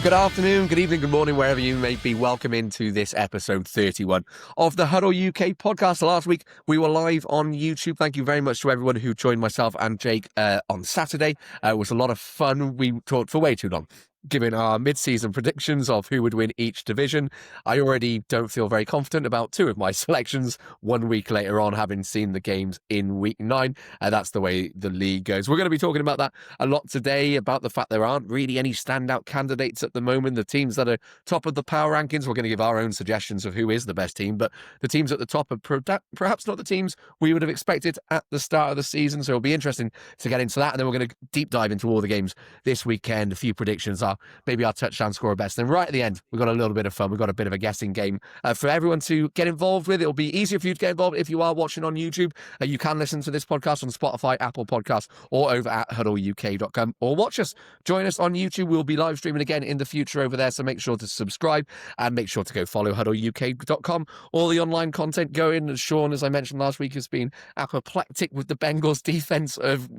Good afternoon, good evening, good morning, wherever you may be. Welcome into this episode 31 of the HuddleUK podcast. Last week, we were live on YouTube. Thank you very much to everyone who joined myself and Jake on Saturday. It was a lot of fun. We talked for way too long, giving our mid-season predictions of who would win each division. I already don't feel very confident about two of my selections 1 week later on, having seen the games in week 9. That's the way the league goes. We're going to be talking about that a lot today, about the fact there aren't really any standout candidates at the moment. The teams that are top of the power rankings, we're going to give our own suggestions of who is the best team, but the teams at the top are perhaps not the teams we would have expected at the start of the season. So it'll be interesting to get into that. And then we're going to deep dive into all the games this weekend. A few predictions are maybe our touchdown scorer best. Then right at the end, we've got a little bit of fun. We've got a bit of a guessing game for everyone to get involved with. It'll be easier for you to get involved if you are watching on YouTube. You can listen to this podcast on Spotify, Apple Podcasts, or over at HuddleUK.com, or watch us. Join us on YouTube. We'll be live streaming again in the future over there, so make sure to subscribe and make sure to go follow HuddleUK.com. All the online content going. Sean, as I mentioned last week, has been apoplectic with the Bengals defense of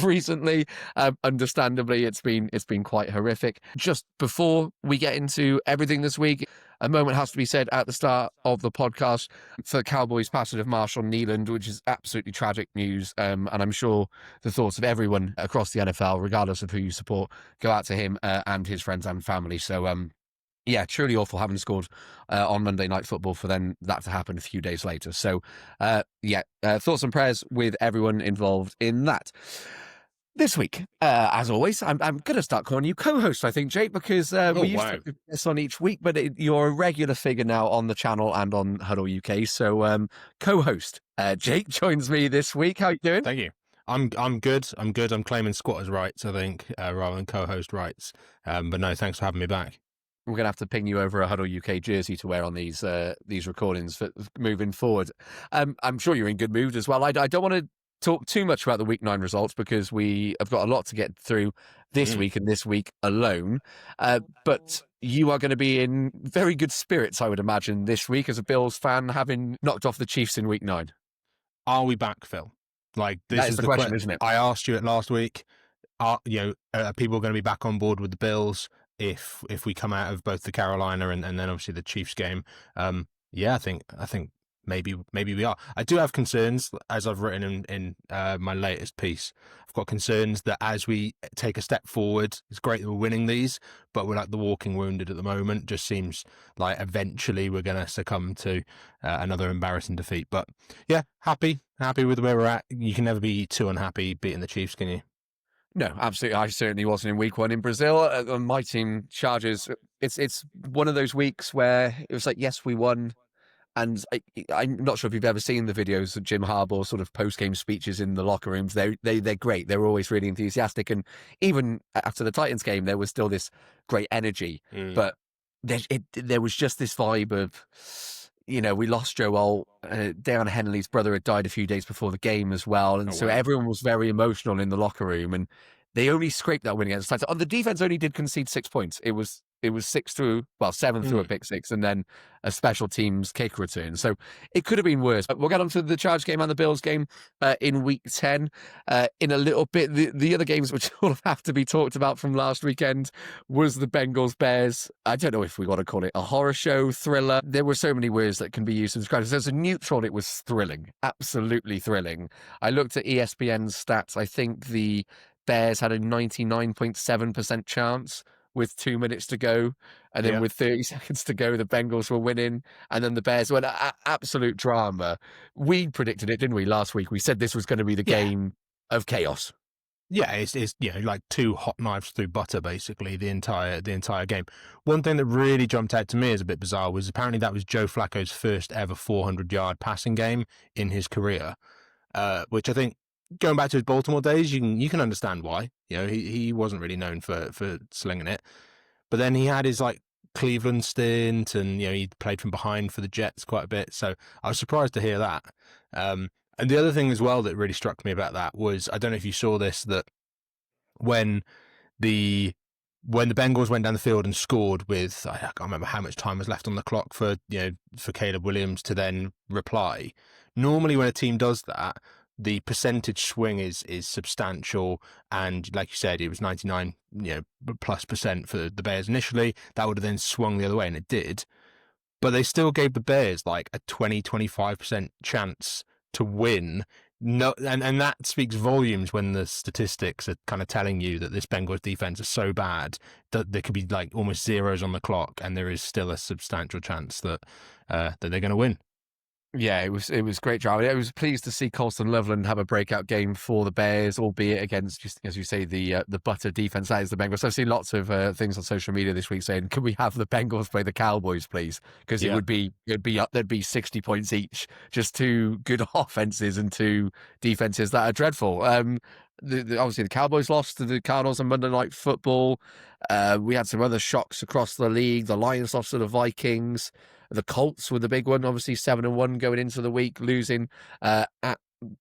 recently. Understandably, it's been quite horrific. Just before we get into everything this week, a moment has to be said at the start of the podcast for the Cowboys' passing of Marshall Nealand, which is absolutely tragic news. And I'm sure the thoughts of everyone across the NFL, regardless of who you support, go out to him and his friends and family. So, yeah, truly awful having scored on Monday Night Football for then that to happen a few days later. So, thoughts and prayers with everyone involved in that. This week, as always, I'm going to start calling you co-host, I think, Jake, because we used to do this on each week, but you're a regular figure now on the channel and on Huddle UK. So co-host Jake joins me this week. How are you doing? Thank you. I'm good. I'm claiming squatters' rights, I think, rather than co-host rights. But no, thanks for having me back. We're going to have to ping you over a Huddle UK jersey to wear on these recordings for moving forward. I'm sure you're in good mood as well. I don't want to talk too much about the week 9 results because we have got a lot to get through this week and this week alone. But you are going to be in very good spirits, I would imagine, this week as a Bills fan, having knocked off the Chiefs in week 9. Are we back, Phil? Like, this is the question, isn't it? I asked you it last week. Are people going to be back on board with the Bills if we come out of both the Carolina and then obviously the Chiefs game? Yeah, I think maybe we are. I do have concerns, as I've written in my latest piece. I've got concerns that as we take a step forward, it's great that we're winning these, but we're like the walking wounded at the moment. Just seems like eventually we're going to succumb to another embarrassing defeat. But yeah, happy with where we're at. You can never be too unhappy beating the Chiefs, can you? No, absolutely. I certainly wasn't in week 1 in Brazil. My team, Chargers, it's one of those weeks where it was like, yes, we won. And I'm not sure if you've ever seen the videos of Jim Harbaugh sort of post-game speeches in the locker rooms. They're great. They're always really enthusiastic. And even after the Titans game, there was still this great energy. But there was just this vibe of, we lost Joel. Deion Henley's brother had died a few days before the game as well. And so everyone was very emotional in the locker room. And they only scraped that win against the Titans. The defense only did concede 6 points. It was 7 through a pick 6 and then a special teams kick return. So it could have been worse. We'll get on to the Chargers game and the Bills game in week 10 in a little bit. The other games which will have to be talked about from last weekend was the Bengals Bears. I don't know if we want to call it a horror show, thriller. There were so many words that can be used to describe it. As a neutral, it was thrilling, absolutely thrilling. I looked at ESPN's stats. I think the Bears had a 99.7% chance with 2 minutes to go, and then with 30 seconds to go, the Bengals were winning, and then the Bears went absolute drama. We predicted it, didn't we, last week? We said this was going to be the game of chaos. Yeah, it's like two hot knives through butter, basically, the entire game. One thing that really jumped out to me as a bit bizarre was apparently that was Joe Flacco's first ever 400-yard passing game in his career, which I think, going back to his Baltimore days, you can understand why. He wasn't really known for slinging it. But then he had his like Cleveland stint, and he played from behind for the Jets quite a bit. So I was surprised to hear that. And the other thing as well that really struck me about that was, I don't know if you saw this, that when the Bengals went down the field and scored with, I can't remember how much time was left on the clock for Caleb Williams to then reply. Normally when a team does that, the percentage swing is substantial. And like you said, it was 99 plus% for the Bears initially. That would have then swung the other way, and it did. But they still gave the Bears like a 20-25% chance to win. No, and that speaks volumes when the statistics are kind of telling you that this Bengals defense is so bad that there could be like almost zeros on the clock, and there is still a substantial chance that that they're going to win. Yeah, it was great drama. I was pleased to see Colston Loveland have a breakout game for the Bears, albeit against, just as you say, the butter defense that is the Bengals. So I've seen lots of things on social media this week saying, "Can we have the Bengals play the Cowboys, please?" Because it'd be up, there'd be 60 points each. Just two good offenses and two defenses that are dreadful. Obviously the Cowboys lost to the Cardinals on Monday Night Football. We had some other shocks across the league. The Lions lost to the Vikings. The Colts were the big one, obviously 7-1 going into the week, losing at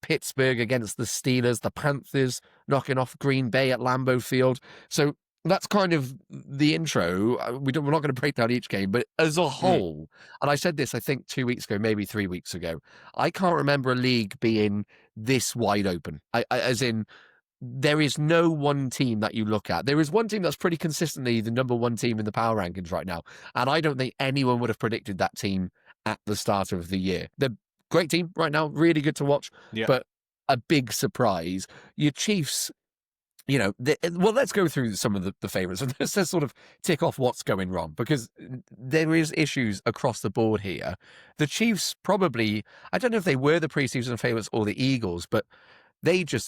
Pittsburgh against the Steelers. The Panthers knocking off Green Bay at Lambeau Field. So that's kind of the intro. We're not going to break down each game, but as a whole, and I said this, I think 2 weeks ago, maybe 3 weeks ago, I can't remember a league being this wide open. As in, there is no one team that you look at. There is one team that's pretty consistently the number one team in the power rankings right now. And I don't think anyone would have predicted that team at the start of the year. They're a great team right now, really good to watch, but a big surprise. Your Chiefs, well, let's go through some of the favourites and let's sort of tick off what's going wrong, because there is issues across the board here. The Chiefs probably, I don't know if they were the preseason favourites or the Eagles, but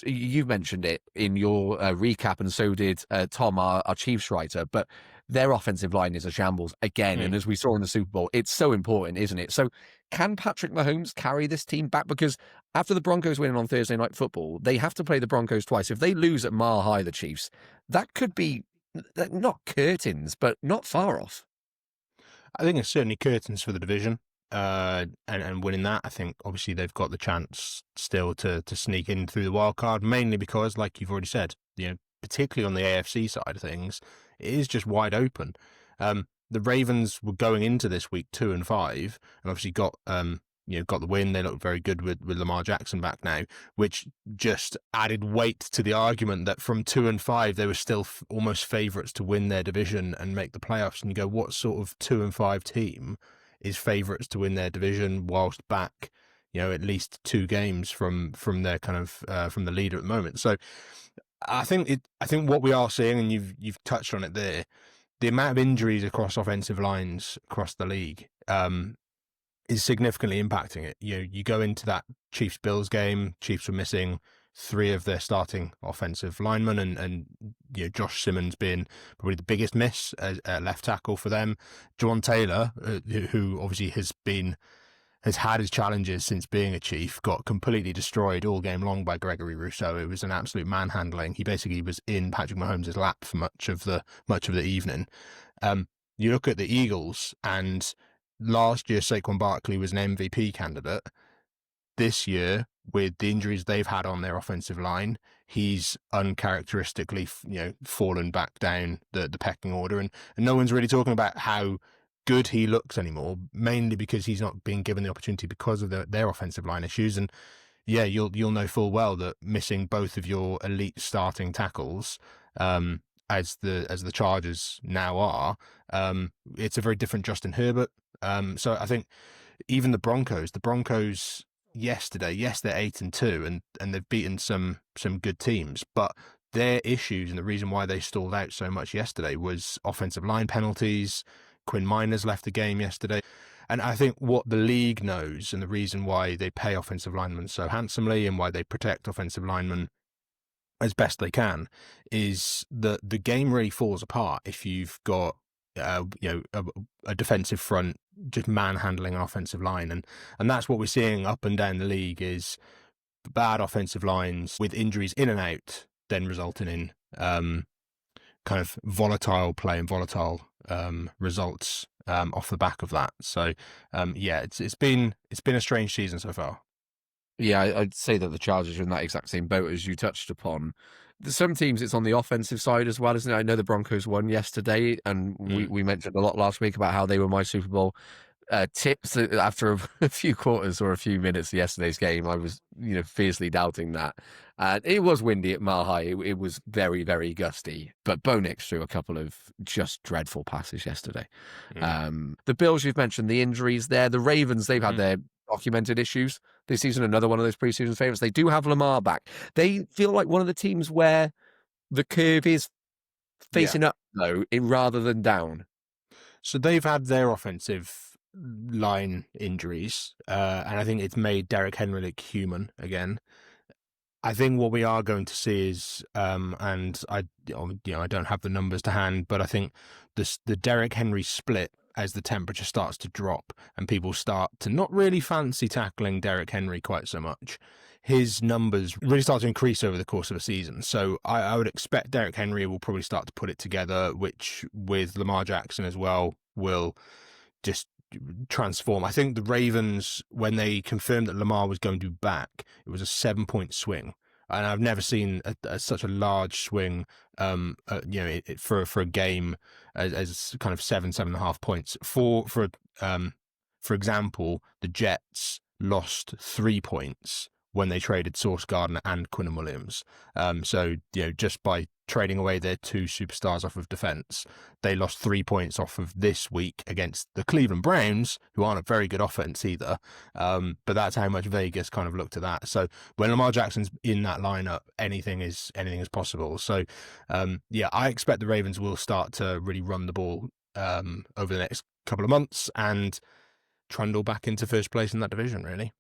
you mentioned it in your recap, and so did Tom, our Chiefs writer, but their offensive line is a shambles again. And as we saw in the Super Bowl, it's so important, isn't it? So can Patrick Mahomes carry this team back? Because after the Broncos winning on Thursday Night Football, they have to play the Broncos twice. If they lose at Mile High, the Chiefs, that could be not curtains, but not far off. I think it's certainly curtains for the division. And winning that, I think obviously they've got the chance still to sneak in through the wild card, mainly because, like you've already said, particularly on the AFC side of things, it is just wide open. The Ravens were going into this week 2-5, and obviously got the win. They look very good with Lamar Jackson back now, which just added weight to the argument that from 2-5 they were still almost favourites to win their division and make the playoffs. And you go, what sort of 2-5 team is favourites to win their division whilst back, at least 2 games from their kind of from the leader at the moment? So I think what we are seeing, and you've touched on it there, the amount of injuries across offensive lines across the league is significantly impacting it. You go into that Chiefs-Bills game, Chiefs were missing 3 of their starting offensive linemen, and Josh Simmons being probably the biggest miss at left tackle for them. Jawan Taylor, who obviously has had his challenges since being a Chief, got completely destroyed all game long by Gregory Rousseau. It was an absolute manhandling. He basically was in Patrick Mahomes' lap for much of the evening. You look at the Eagles, and last year Saquon Barkley was an MVP candidate. This year, with the injuries they've had on their offensive line, he's uncharacteristically, fallen back down the pecking order, and no one's really talking about how good he looks anymore, mainly because he's not being given the opportunity because of their offensive line issues. And yeah, you'll know full well that missing both of your elite starting tackles, as the Chargers now are, it's a very different Justin Herbert. So I think even the Broncos yesterday, yes, they're 8-2 and they've beaten some good teams, but their issues and the reason why they stalled out so much yesterday was offensive line penalties. Quinn Miners left the game yesterday. And I think what the league knows, and the reason why they pay offensive linemen so handsomely and why they protect offensive linemen as best they can, is that the game really falls apart if you've got a defensive front just manhandling an offensive line, and that's what we're seeing up and down the league, is bad offensive lines with injuries in and out, then resulting in kind of volatile play and volatile results off the back of that. So it's been a strange season so far. Yeah, I'd say that the Chargers are in that exact same boat as you touched upon. Some teams, it's on the offensive side as well, isn't it? I know the Broncos won yesterday, and we mentioned a lot last week about how they were my Super Bowl tips after a few quarters or a few minutes of yesterday's game. I was, fiercely doubting that. It was windy at Mile High. It was very, very gusty. But Bo Nix threw a couple of just dreadful passes yesterday. The Bills, you've mentioned the injuries there. The Ravens, they've had their documented issues this season. Another one of those preseason favorites. They do have Lamar back. They feel like one of the teams where the curve is facing up, though, rather than down. So they've had their offensive line injuries, and I think it's made Derrick Henry look human again. I think what we are going to see is, and I don't have the numbers to hand, but I think the Derrick Henry split as the temperature starts to drop and people start to not really fancy tackling Derrick Henry quite so much, his numbers really start to increase over the course of a season. So I would expect Derrick Henry will probably start to put it together, which with Lamar Jackson as well will just transform. I think the Ravens, when they confirmed that Lamar was going to be back, it was a 7-point swing. And I've never seen such a large swing, for a game as kind of 7.5 points. For example, the Jets lost 3 points when they traded Sauce Gardner and Quinnen Williams. So just by trading away their two superstars off of defense, they lost 3 points off of this week against the Cleveland Browns, who aren't a very good offense either. But that's how much Vegas kind of looked at that. So when Lamar Jackson's in that lineup, anything is possible. So I expect the Ravens will start to really run the ball over the next couple of months and trundle back into first place in that division, really.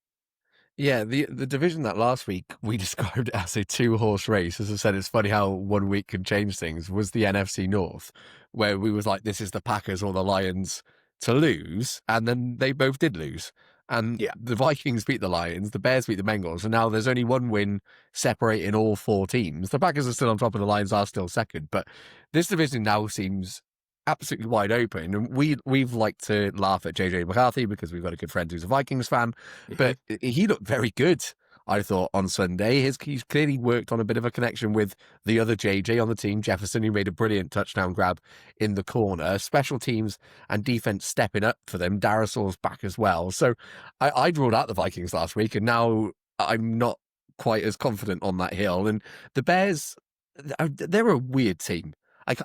Yeah, the division that last week we described as a 2-horse race. As I said, it's funny how 1 week can change things. Was the NFC North, where we was like, this is the Packers or the Lions to lose, and then they both did lose. And the Vikings beat the Lions, the Bears beat the Bengals, and now there's only one win separating all 4 teams. The Packers are still on top, and the Lions are still second. But this division now seems absolutely wide open, and we've liked to laugh at JJ McCarthy because we've got a good friend who's a Vikings fan, but he looked very good, I thought, on Sunday. He's clearly worked on a bit of a connection with the other JJ on the team, Jefferson, who made a brilliant touchdown grab in the corner. Special teams and defense stepping up for them. Darisaul's back as well. So I ruled out the Vikings last week, and now I'm not quite as confident on that hill. And the Bears, they're a weird team.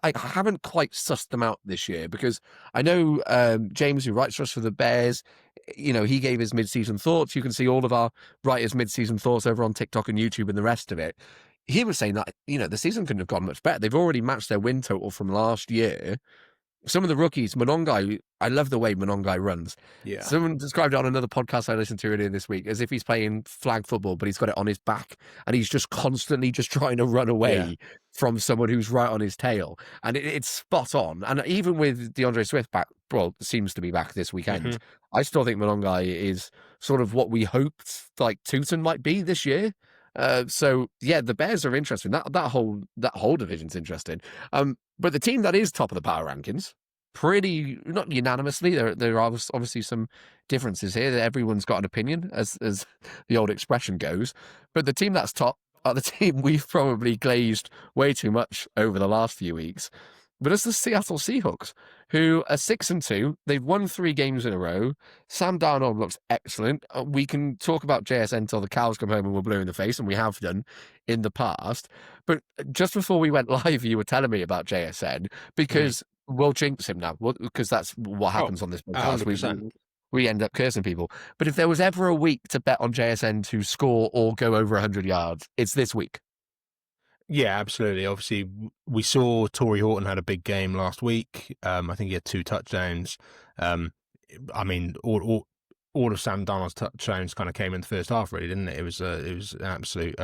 I haven't quite sussed them out this year because I know James, who writes for us for the Bears, he gave his mid-season thoughts. You can see all of our writers' mid-season thoughts over on TikTok and YouTube and the rest of it. He was saying that, the season couldn't have gone much better. They've already matched their win total from last year. Some of the rookies, Monongai, I love the way Monongai runs. Yeah. Someone described it on another podcast I listened to earlier this week as if he's playing flag football, but he's got it on his back and he's just constantly just trying to run away from someone who's right on his tail. And it's spot on. And even with DeAndre Swift back, seems to be back this weekend, I still think Monongai is sort of what we hoped like Tootin might be this year. The Bears are interesting. That whole division's interesting. But the team that is top of the power rankings, pretty not unanimously. There are obviously some differences here. Everyone's got an opinion, as the old expression goes. But the team that's top are the team we've probably glazed way too much over the last few weeks. But it's the Seattle Seahawks, who are 6-2. They've won 3 games in a row. Sam Darnold looks excellent. We can talk about JSN till the cows come home and we're blue in the face, and we have done in the past. But just before we went live, you were telling me about JSN because we'll jinx him now, because that's what happens on this podcast. We end up cursing people. But if there was ever a week to bet on JSN to score or go over 100 yards, it's this week. Yeah, absolutely. Obviously, we saw Torrey Horton had a big game last week. I think he had 2 touchdowns. All of Sam Darnold's touchdowns kind of came in the first half, really, didn't it? It was an absolute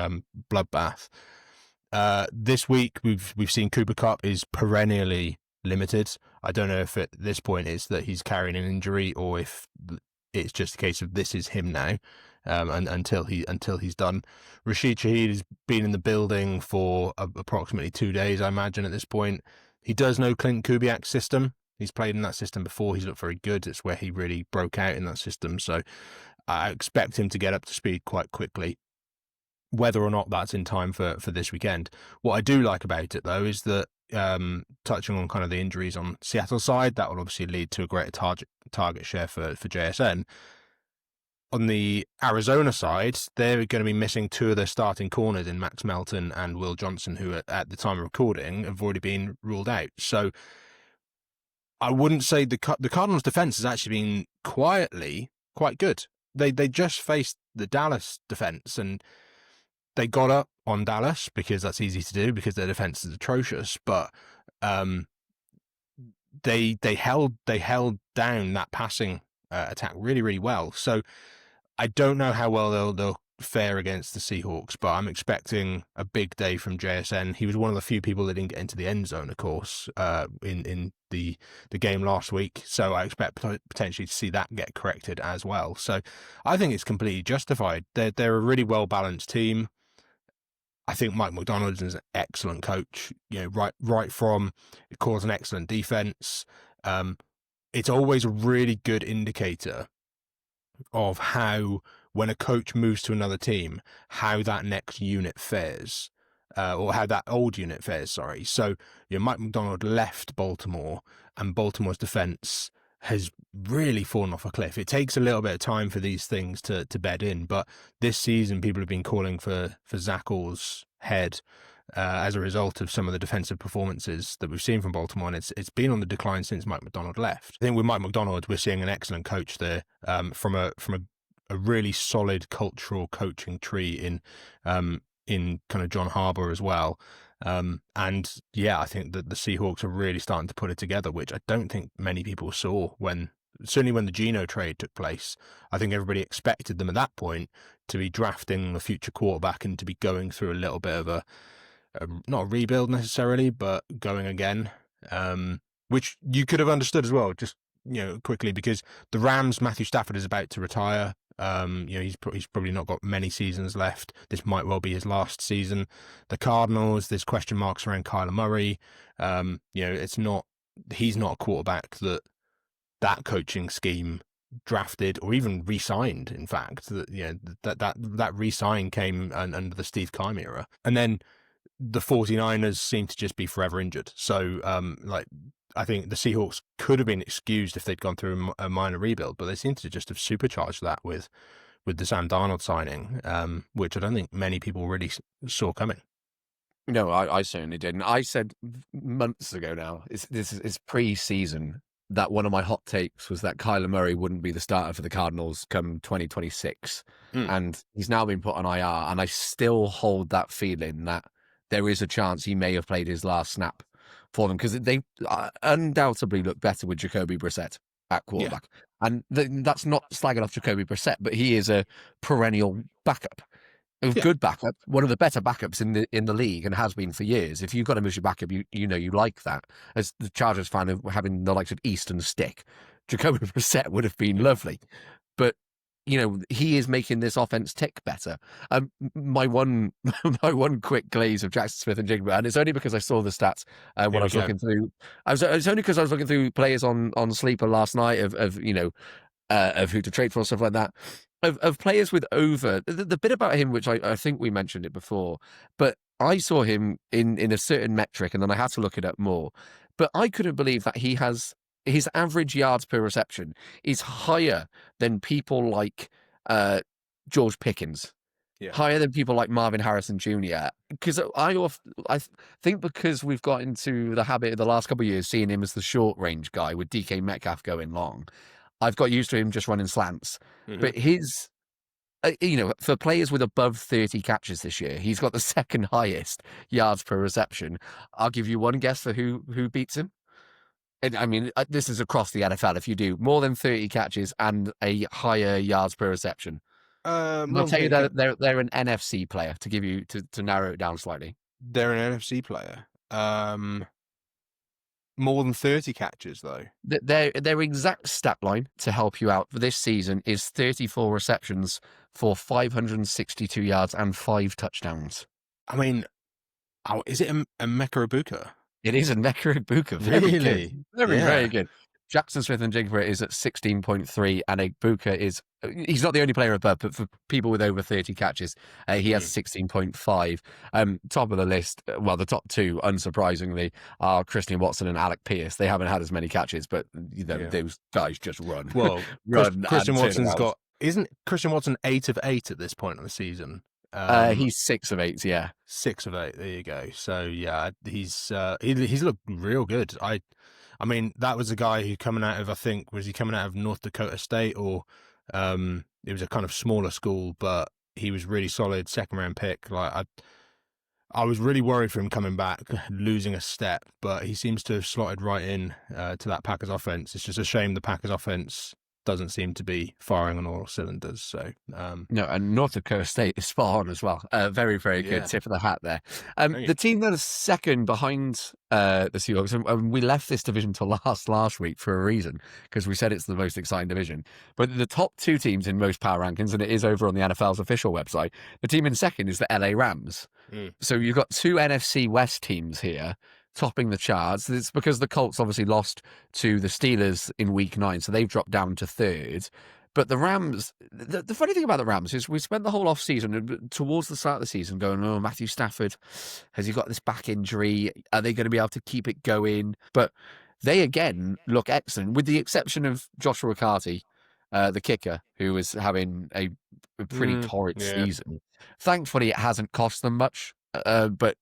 bloodbath. This week, we've seen Cooper Kupp is perennially limited. I don't know if at this point it's that he's carrying an injury or if it's just a case of this is him now. And until he's done. Rashid Shaheed has been in the building for approximately 2 days, I imagine, at this point. He does know Clint Kubiak's system. He's played in that system before. He's looked very good. It's where he really broke out in that system. So I expect him to get up to speed quite quickly. Whether or not that's in time for this weekend. What I do like about it, though, is that touching on kind of the injuries on Seattle's side, that will obviously lead to a greater target share for JSN. On the Arizona side, they're going to be missing two of their starting corners in Max Melton and Will Johnson, who at the time of recording have already been ruled out. So I wouldn't say the Cardinals' defense has actually been quietly quite good. They just faced the Dallas defense and they got up on Dallas because that's easy to do because their defense is atrocious. But they held down that passing attack really, really well. So I don't know how well they'll fare against the Seahawks, but I'm expecting a big day from JSN. He was one of the few people that didn't get into the end zone, of course, in the game last week. So I expect potentially to see that get corrected as well. So I think it's completely justified. They're a really well-balanced team. I think Mike McDonald is an excellent coach, right from it calls an excellent defense. It's always a really good indicator of how, when a coach moves to another team, how that next unit fares, or how that old unit fares, sorry. So, Mike McDonald left Baltimore, and Baltimore's defense has really fallen off a cliff. It takes a little bit of time for these things to bed in, but this season people have been calling for Zach Orr's head as a result of some of the defensive performances that we've seen from Baltimore, and it's been on the decline since Mike McDonald left. I think with Mike McDonald, we're seeing an excellent coach there, from a really solid cultural coaching tree in kind of John Harbaugh as well. And yeah, I think that the Seahawks are really starting to put it together, which I don't think many people saw certainly when the Geno trade took place. I think everybody expected them at that point to be drafting the future quarterback and to be going through a little bit of a not a rebuild necessarily, but going again, which you could have understood as well, just quickly, because the Rams, Matthew Stafford is about to retire. He's probably not got many seasons left. This might well be his last season. The Cardinals, there's question marks around Kyler Murray. He's not a quarterback that coaching scheme drafted or even re-signed. In fact, that re-sign came under the Steve Keim era, and then the 49ers seem to just be forever injured. So, I think the Seahawks could have been excused if they'd gone through a minor rebuild, but they seem to just have supercharged that with the Sam Darnold signing, which I don't think many people really saw coming. No, I certainly didn't. I said months ago now, it's pre-season, that one of my hot takes was that Kyler Murray wouldn't be the starter for the Cardinals come 2026. And he's now been put on IR, and I still hold that feeling that there is a chance he may have played his last snap for them, because they undoubtedly look better with Jacoby Brissett at quarterback. Yeah. And that's not slagging off Jacoby Brissett, but he is a perennial backup. A good backup, one of the better backups in the league, and has been for years. If you've got to miss your backup, you like that. As the Chargers fan of having the likes of Easton Stick, Jacoby Brissett would have been lovely. But he is making this offense tick better. My one quick glaze of Jackson Smith and Jigba, and it's only because I saw the stats when I was looking through. It's only because I was looking through players on Sleeper last night of who to trade for, stuff like that. Of players with over the bit about him, which I think we mentioned it before, but I saw him in a certain metric, and then I had to look it up more. But I couldn't believe that his average yards per reception is higher than people like George Pickens, higher than people like Marvin Harrison Jr. Because I think because we've got into the habit of the last couple of years seeing him as the short range guy with DK Metcalf going long, I've got used to him just running slants. Mm-hmm. But his, for players with above 30 catches this year, he's got the second highest yards per reception. I'll give you one guess for who beats him. I mean, this is across the NFL. If you do more than 30 catches and a higher yards per reception, I'll tell you that they're an NFC player, to give you to narrow it down slightly. They're an NFC player. More than 30 catches, though. Their exact stat line to help you out for this season is 34 receptions for 562 yards and 5 touchdowns. I mean, is it a Emeka Egbuka? It is a Emeka Egbuka. Really? Very good. Jackson Smith and Jigba is at 16.3, and Egbuka is, he's not the only player above, but for people with over 30 catches, he has 16.5. Top of the list, well, the top two, unsurprisingly, are Christian Watson and Alec Pierce. They haven't had as many catches, but those guys just run. Well, run. Christian Watson's got, isn't Christian Watson 8 of 8 at this point in the season? He's 6 of 8, yeah. 6 of 8, there you go. So, yeah, he's looked real good. I mean, that was a guy who coming out of, I think, was he coming out of North Dakota State, or it was a kind of smaller school, but he was really solid, second-round pick. Like I was really worried for him coming back, losing a step, but he seems to have slotted right in to that Packers offense. It's just a shame the Packers offense doesn't seem to be firing on all cylinders. So no, and North Dakota State is spot on as well. Very, very good. Tip of the hat there. The team that is second behind the Seahawks, and we left this division to last week for a reason, because we said it's the most exciting division. But the top two teams in most power rankings, and it is over on the NFL's official website, the team in second is the LA Rams. So you've got two NFC West teams here topping the charts. It's because the Colts obviously lost to the Steelers in week 9, so they've dropped down to third. But the Rams, the funny thing about the Rams is we spent the whole offseason, towards the start of the season, going, oh, Matthew Stafford, has he got this back injury? Are they going to be able to keep it going? But they, again, look excellent, with the exception of Joshua McCarthy, the kicker, who is having a pretty torrid season. Thankfully, it hasn't cost them much. But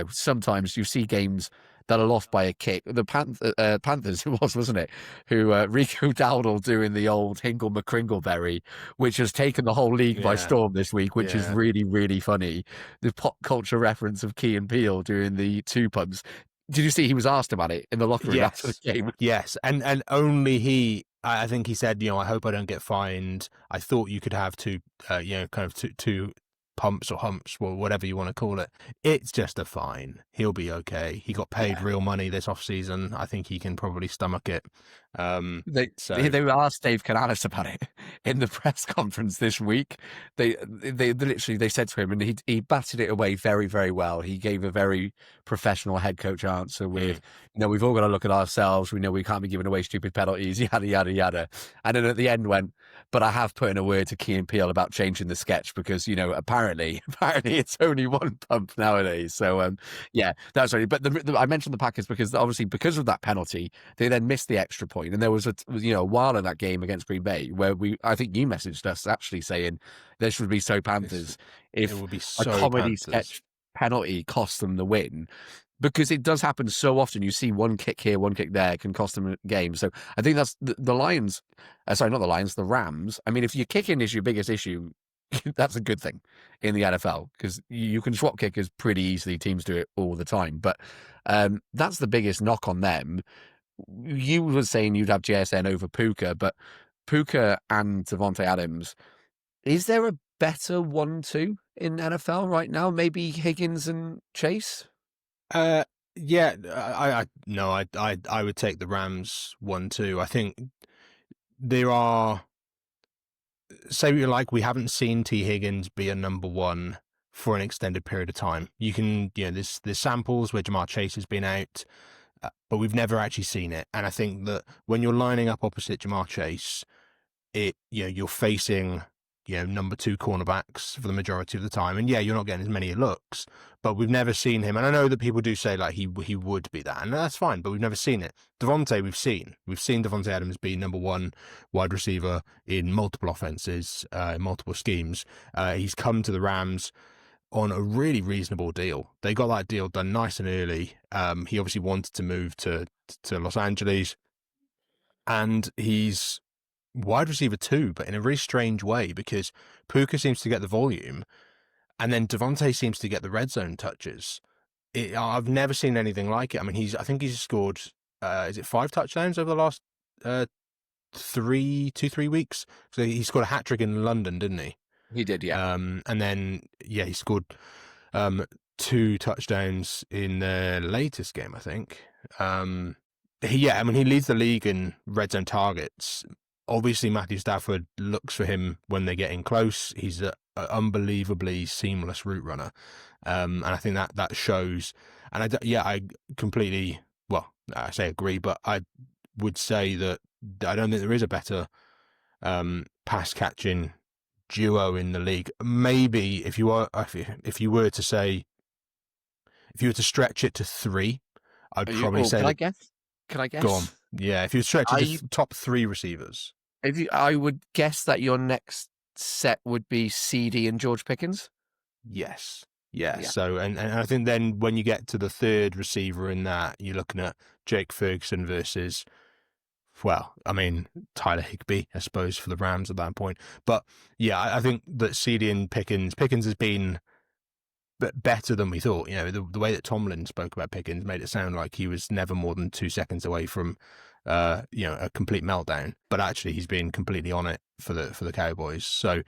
sometimes you see games that are lost by a kick. The Panthers, it wasn't it? Who Rico Dowdle doing the old Hingle McCringleberry, which has taken the whole league by storm this week, which is really, really funny. The pop culture reference of Key and Peele doing the two pumps. Did you see he was asked about it in the locker room after the game? Yes, and only he. I think he said, I hope I don't get fined. I thought you could have two pumps or humps, or whatever you want to call it. It's just a fine. He'll be okay. He got paid real money this off-season. I think he can probably stomach it. They asked Dave Canales about it in the press conference this week. They literally said to him, and he batted it away very, very well. He gave a very professional head coach answer with, we've all got to look at ourselves. We know we can't be giving away stupid penalties, yada, yada, yada. And then at the end went, but I have put in a word to Key and Peele about changing the sketch because, apparently it's only one pump nowadays. So, that's right. But I mentioned the Packers because obviously because of that penalty, they then missed the extra point. And there was a while in that game against Green Bay where I think you messaged us actually saying this would be so Panthers if it would be so a comedy Panthers. sketch penalty cost them the win. Because it does happen so often. You see one kick here, one kick there can cost them a game. So I think that's the Lions. Sorry, not the Lions, the Rams. I mean, if your kicking is your biggest issue, that's a good thing in the NFL because you can swap kickers pretty easily. Teams do it all the time. But that's the biggest knock on them. You were saying you'd have JSN over Puka, but Puka and Devontae Adams, is there a better 1-2 in NFL right now? Maybe Higgins and Chase? I would take the Rams 1-2. I think there are, say what you like, we haven't seen T. Higgins be a number one for an extended period of time. You can, there's samples where Jamar Chase has been out, but we've never actually seen it. And I think that when you're lining up opposite Jamar Chase, you're facing number 2 cornerbacks for the majority of the time. And you're not getting as many looks, but we've never seen him. And I know that people do say like he would be that, and that's fine, but we've never seen it. Devontae, we've seen Devontae Adams be number 1 wide receiver in multiple offenses, in multiple schemes. He's come to the Rams on a really reasonable deal. They got that deal done nice and early. He obviously wanted to move to Los Angeles, and he's wide receiver 2, but in a really strange way because Puka seems to get the volume and then Devontae seems to get the red zone touches. I've never seen anything like it. I mean, I think he's scored, is it 5 touchdowns over the last 3 weeks? So he scored a hat-trick in London, didn't he? He did, yeah. And then, he scored 2 touchdowns in the latest game, I think. He leads the league in red zone targets. Obviously, Matthew Stafford looks for him when they get in close. He's an unbelievably seamless route runner. And I think that shows. And I completely, I say agree, but would say that I don't think there is a better pass catching duo in the league. Maybe if you were to say, if you were to stretch it to three, I'd probably say Can I that. guess? Can I Go on. guess? Yeah, if you stretch it to I top three receivers. I would guess that your next set would be CD and George Pickens. Yes. Yeah. Yeah. So, and I think then when you get to the third receiver in that, you're looking at Jake Ferguson versus, well, I mean, Tyler Higbee, I suppose, for the Rams at that point. But yeah, I think that CD and Pickens has been better than we thought. You know, the way that Tomlin spoke about Pickens made it sound like he was never more than 2 seconds away from, a complete meltdown. But actually, he's been completely on it for the Cowboys. So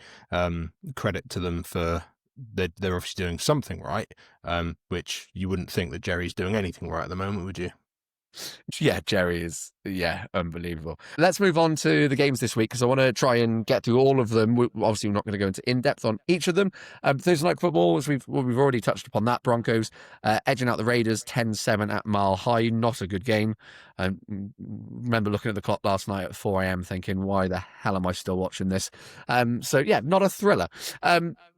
credit to them for they're obviously doing something right, which you wouldn't think that Jerry's doing anything right at the moment, would you? Yeah, Jerry is, unbelievable. Let's move on to the games this week because I want to try and get through all of them. Obviously, we're not going to go into in-depth on each of them. Thursday Night Football, as we've already touched upon that. Broncos edging out the Raiders 10-7 at Mile High. Not a good game. Remember looking at the clock last night at 4 a.m. thinking, why the hell am I still watching this? Not a thriller.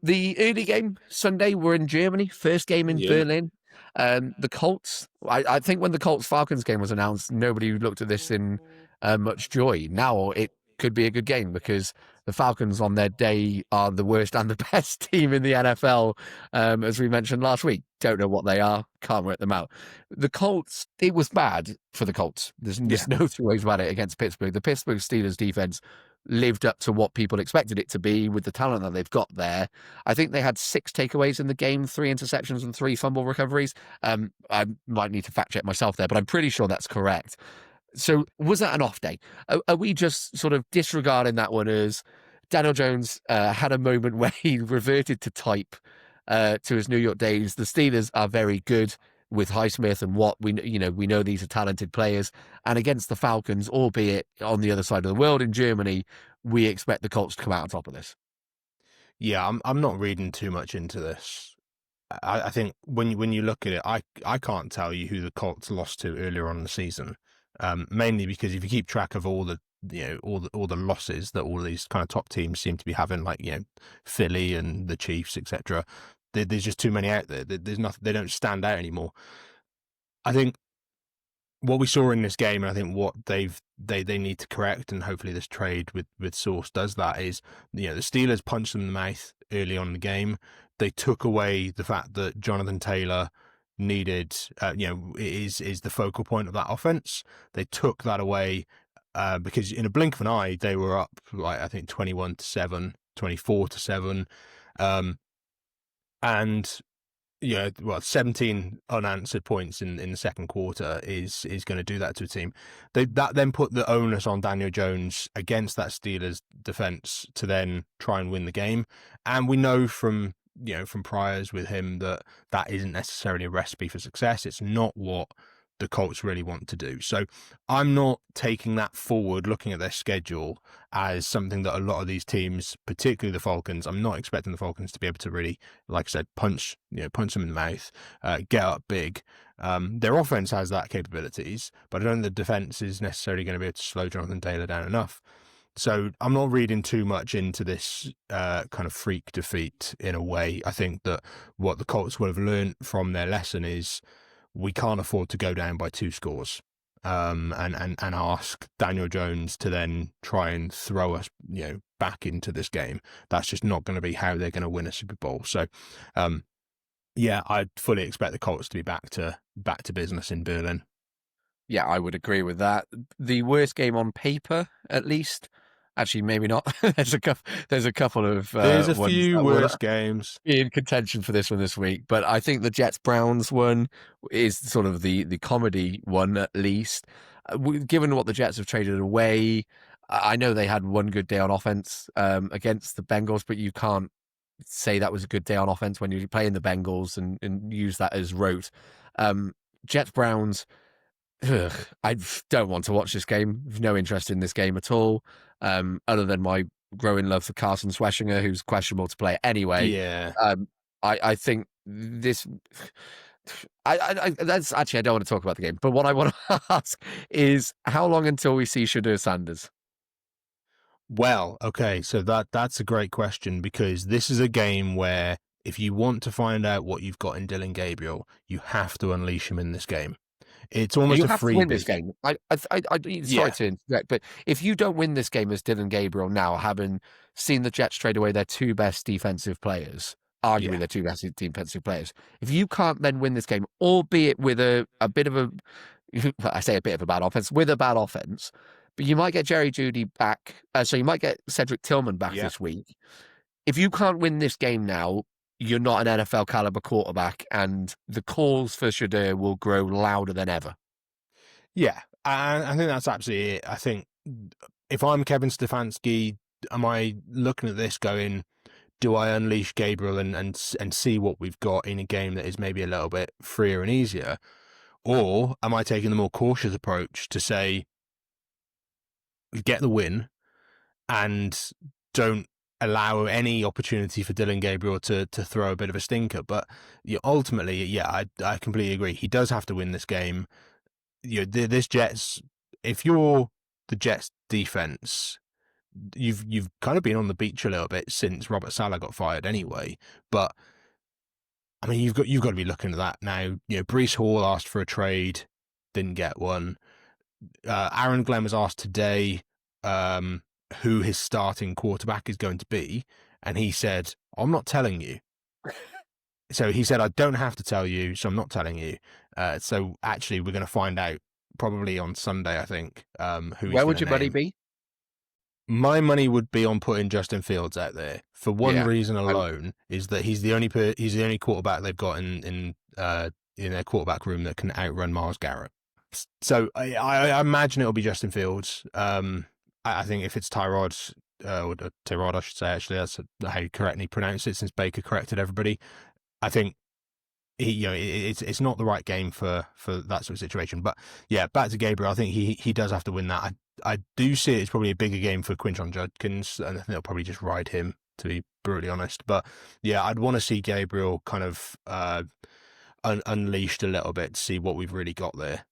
The early game, Sunday, we're in Germany. First game in Berlin. The Colts, I think when the Colts-Falcons game was announced, nobody looked at this in much joy. Now it could be a good game because the Falcons on their day are the worst and the best team in the NFL, as we mentioned last week. Don't know what they are, can't work them out. The Colts, it was bad for the Colts. There's no two ways about it against Pittsburgh. The Pittsburgh Steelers defense lived up to what people expected it to be with the talent that they've got there. I think they had 6 takeaways in the game, 3 interceptions and 3 fumble recoveries. I might need to fact check myself there, but I'm pretty sure that's correct. So was that an off day? Are we just sort of disregarding that one as Daniel Jones had a moment where he reverted to type to his New York days? The Steelers are very good with Highsmith and Watt. We know these are talented players, and against the Falcons, albeit on the other side of the world in Germany, we expect the Colts to come out on top of this. Yeah, I'm not reading too much into this. I think when you look at it, I can't tell you who the Colts lost to earlier on in the season. Mainly because if you keep track of all the losses that all these kind of top teams seem to be having, like Philly and the Chiefs, etc. There's just too many out there. There's nothing. They don't stand out anymore. I think what we saw in this game, and I think what they need to correct, and hopefully this trade with Sauce does that, is the Steelers punched them in the mouth early on in the game. They took away the fact that Jonathan Taylor needed, is the focal point of that offense. They took that away because in a blink of an eye they were up, like, I think 21-7, 24-7, and 17 unanswered points in the second quarter is going to do that to a team. That then put the onus on Daniel Jones against that Steelers defense to then try and win the game. And we know from priors with him that isn't necessarily a recipe for success. It's not what the Colts really want to do. So I'm not taking that forward, looking at their schedule, as something that a lot of these teams, particularly the Falcons, I'm not expecting the Falcons to be able to really, like I said, punch them in the mouth, get up big. Their offense has that capabilities, but I don't think the defense is necessarily going to be able to slow Jonathan Taylor down enough. So I'm not reading too much into this kind of freak defeat in a way. I think that what the Colts will have learned from their lesson is we can't afford to go down by 2 scores and ask Daniel Jones to then try and throw us back into this game. That's just not going to be how they're going to win a Super Bowl. So I'd fully expect the Colts to be back to business in Berlin. Yeah, I would agree with that. The worst game on paper, at least. Actually, maybe not. There's a couple of there's a ones few that worse games in contention for this one this week, but I think the Jets-Browns one is sort of the comedy one, at least. Given what the Jets have traded away, I know they had one good day on offense against the Bengals, but you can't say that was a good day on offense when you're playing the Bengals and use that as rote. Jets-Browns, I don't want to watch this game. No interest in this game at all, other than my growing love for Carson Schweschinger, who's questionable to play anyway. Yeah. I think this That's actually, I don't want to talk about the game, but what I want to ask is how long until we see Shadur Sanders? Well, okay, so that's a great question because this is a game where if you want to find out what you've got in Dylan Gabriel, you have to unleash him in this game. It's almost You a have to win this freebie. game. Sorry Yeah, to interject, but if you don't win this game as Dylan Gabriel now, having seen the Jets trade away their two best defensive players, arguably yeah, their two best defensive players, if you can't then win this game, albeit with a bit of a, I say a bit of a bad offense, with a bad offense, but you might get Jerry Jeudy back, so you might get Cedric Tillman back yeah, this week. If you can't win this game now, you're not an NFL caliber quarterback, and the calls for Shadur will grow louder than ever. yeah. I think that's absolutely it. I think if I'm Kevin Stefanski, am I looking at this going, do I unleash Gabriel and see what we've got in a game that is maybe a little bit freer and easier? Or am I taking the more cautious approach to say, get the win and don't allow any opportunity for Dylan Gabriel to throw a bit of a stinker? But ultimately, yeah, I completely agree. He does have to win this game. This Jets, if you're the Jets defense, you've kind of been on the beach a little bit since Robert Saleh got fired anyway. But I mean, you've got to be looking at that now. Breece Hall asked for a trade, didn't get one. Aaron Glenn was asked today who his starting quarterback is going to be, and he said, "I'm not telling you." So he said, "I don't have to tell you, so I'm not telling you." So actually, we're going to find out probably on Sunday, I think, who he's Where going would to your buddy name. be? My money would be on putting Justin Fields out there for one Yeah. reason alone: is that he's the only quarterback they've got in their quarterback room that can outrun Myles Garrett. So I imagine it'll be Justin Fields. I think if it's Tyrod, or Tyrod, I should say, actually, that's how you correctly pronounce it, since Baker corrected everybody. I think it's not the right game for that sort of situation. But yeah, back to Gabriel. I think he does have to win that. I do see it as probably a bigger game for Quinton Judkins, and I think they'll probably just ride him, to be brutally honest. But yeah, I'd want to see Gabriel kind of unleashed a little bit to see what we've really got there.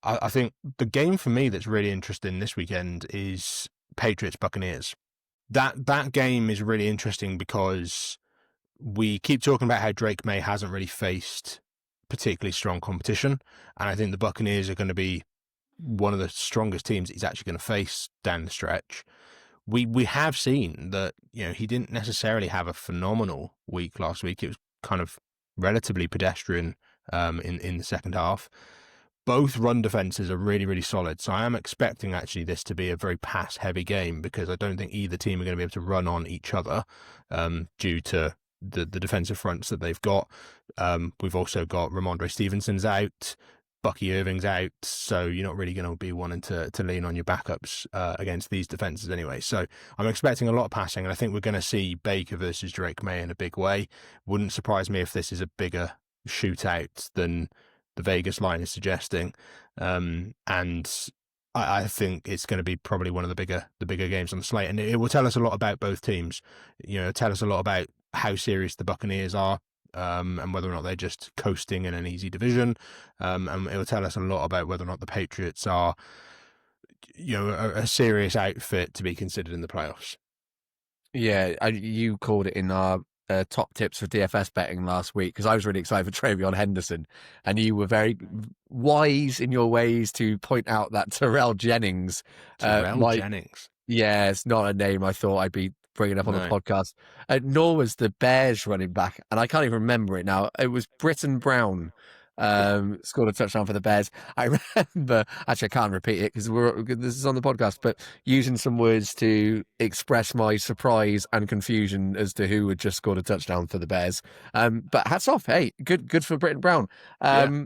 I think the game for me that's really interesting this weekend is Patriots Buccaneers. That game is really interesting because we keep talking about how Drake May hasn't really faced particularly strong competition, and I think the Buccaneers are going to be one of the strongest teams he's actually going to face down the stretch. We have seen that he didn't necessarily have a phenomenal week last week. It was kind of relatively pedestrian in the second half. Both run defenses are really, really solid. So I am expecting actually this to be a very pass-heavy game because I don't think either team are going to be able to run on each other due to the defensive fronts that they've got. We've also got Ramondre Stevenson's out, Bucky Irving's out, so you're not really going to be wanting to lean on your backups against these defenses anyway. So I'm expecting a lot of passing, and I think we're going to see Baker versus Drake May in a big way. Wouldn't surprise me if this is a bigger shootout than the Vegas line is suggesting, and I think it's going to be probably one of the bigger games on the slate, and it will tell us a lot about both teams. Tell us a lot about how serious the Buccaneers are, and whether or not they're just coasting in an easy division, and it will tell us a lot about whether or not the Patriots are, a serious outfit to be considered in the playoffs. Yeah, you called it in our top tips for DFS betting last week because I was really excited for Travion Henderson, and you were very wise in your ways to point out that Terrell Jennings. Jennings. Yeah, it's not a name I thought I'd be bringing up on the No. podcast. Nor was the Bears running back, and I can't even remember it now. It was Britton Brown. Scored a touchdown for the Bears. I remember, actually I can't repeat it because this is on the podcast, but using some words to express my surprise and confusion as to who had just scored a touchdown for the Bears. But hats off, hey, good for Britton Brown. Yeah.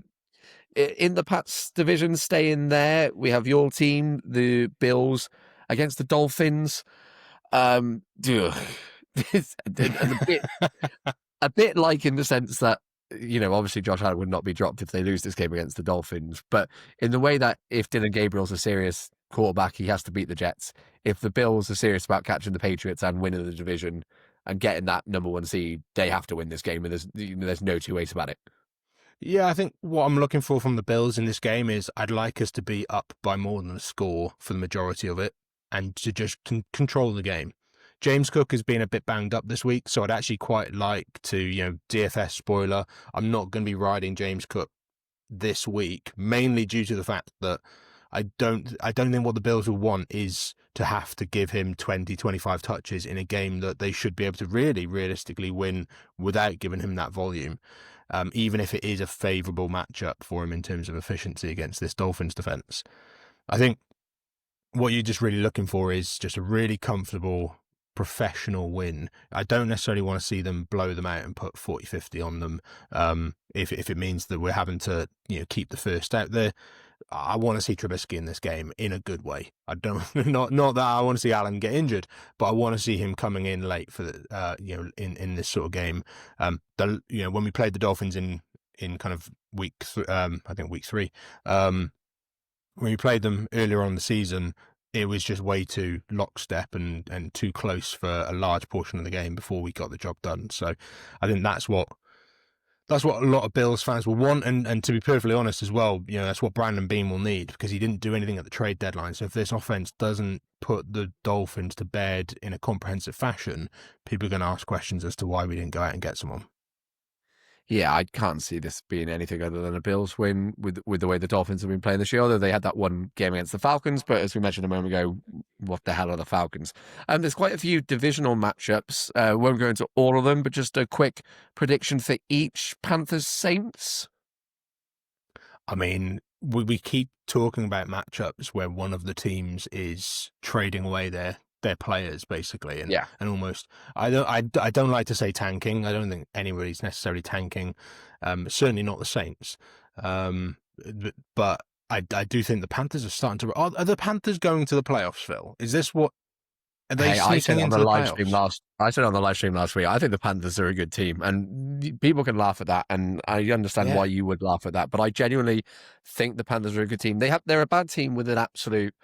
In the Pats division, staying there, we have your team, the Bills, against the Dolphins. It's a bit like in the sense that obviously Josh Allen would not be dropped if they lose this game against the Dolphins, but in the way that if Dylan Gabriel's a serious quarterback, he has to beat the Jets. If the Bills are serious about catching the Patriots and winning the division and getting that number one seed, they have to win this game, and there's no two ways about it. Yeah, I think what I'm looking for from the Bills in this game is I'd like us to be up by more than a score for the majority of it and to just control the game. James Cook has been a bit banged up this week, so I'd actually quite like to, DFS spoiler, I'm not going to be riding James Cook this week, mainly due to the fact that I don't think what the Bills will want is to have to give him 20, 25 touches in a game that they should be able to really realistically win without giving him that volume. Even if it is a favourable matchup for him in terms of efficiency against this Dolphins defence. I think what you're just really looking for is just a really comfortable, professional win. I don't necessarily want to see them blow them out and put 40, 50 on them if it means that we're having to keep the first out there. I want to see Trubisky in this game in a good way. I don't not that I want to see Allen get injured, but I want to see him coming in late for the in this sort of game. When we played the Dolphins in kind of I think week 3, when we played them earlier on in the season, it was just way too lockstep and too close for a large portion of the game before we got the job done. So I think that's what a lot of Bills fans will want, and to be perfectly honest as well, that's what Brandon Beam will need, because he didn't do anything at the trade deadline. So if this offense doesn't put the Dolphins to bed in a comprehensive fashion, people are going to ask questions as to why we didn't go out and get someone. Yeah, I can't see this being anything other than a Bills win with the way the Dolphins have been playing this year. Although they had that one game against the Falcons, but as we mentioned a moment ago, what the hell are the Falcons? There's quite a few divisional matchups. Won't go into all of them, but just a quick prediction for each. Panthers Saints. I mean, we keep talking about matchups where one of the teams is trading away their players basically, and almost I don't like to say tanking. I don't think anybody's necessarily tanking, certainly not the Saints, but I do think the Panthers are starting to. Are the Panthers going to the playoffs, Phil? Is this what are they sneaking into the playoffs? I said on the live stream last week, I think the Panthers are a good team, and people can laugh at that, and I understand why you would laugh at that, but I genuinely think the Panthers are a good team. They're a bad team with an absolute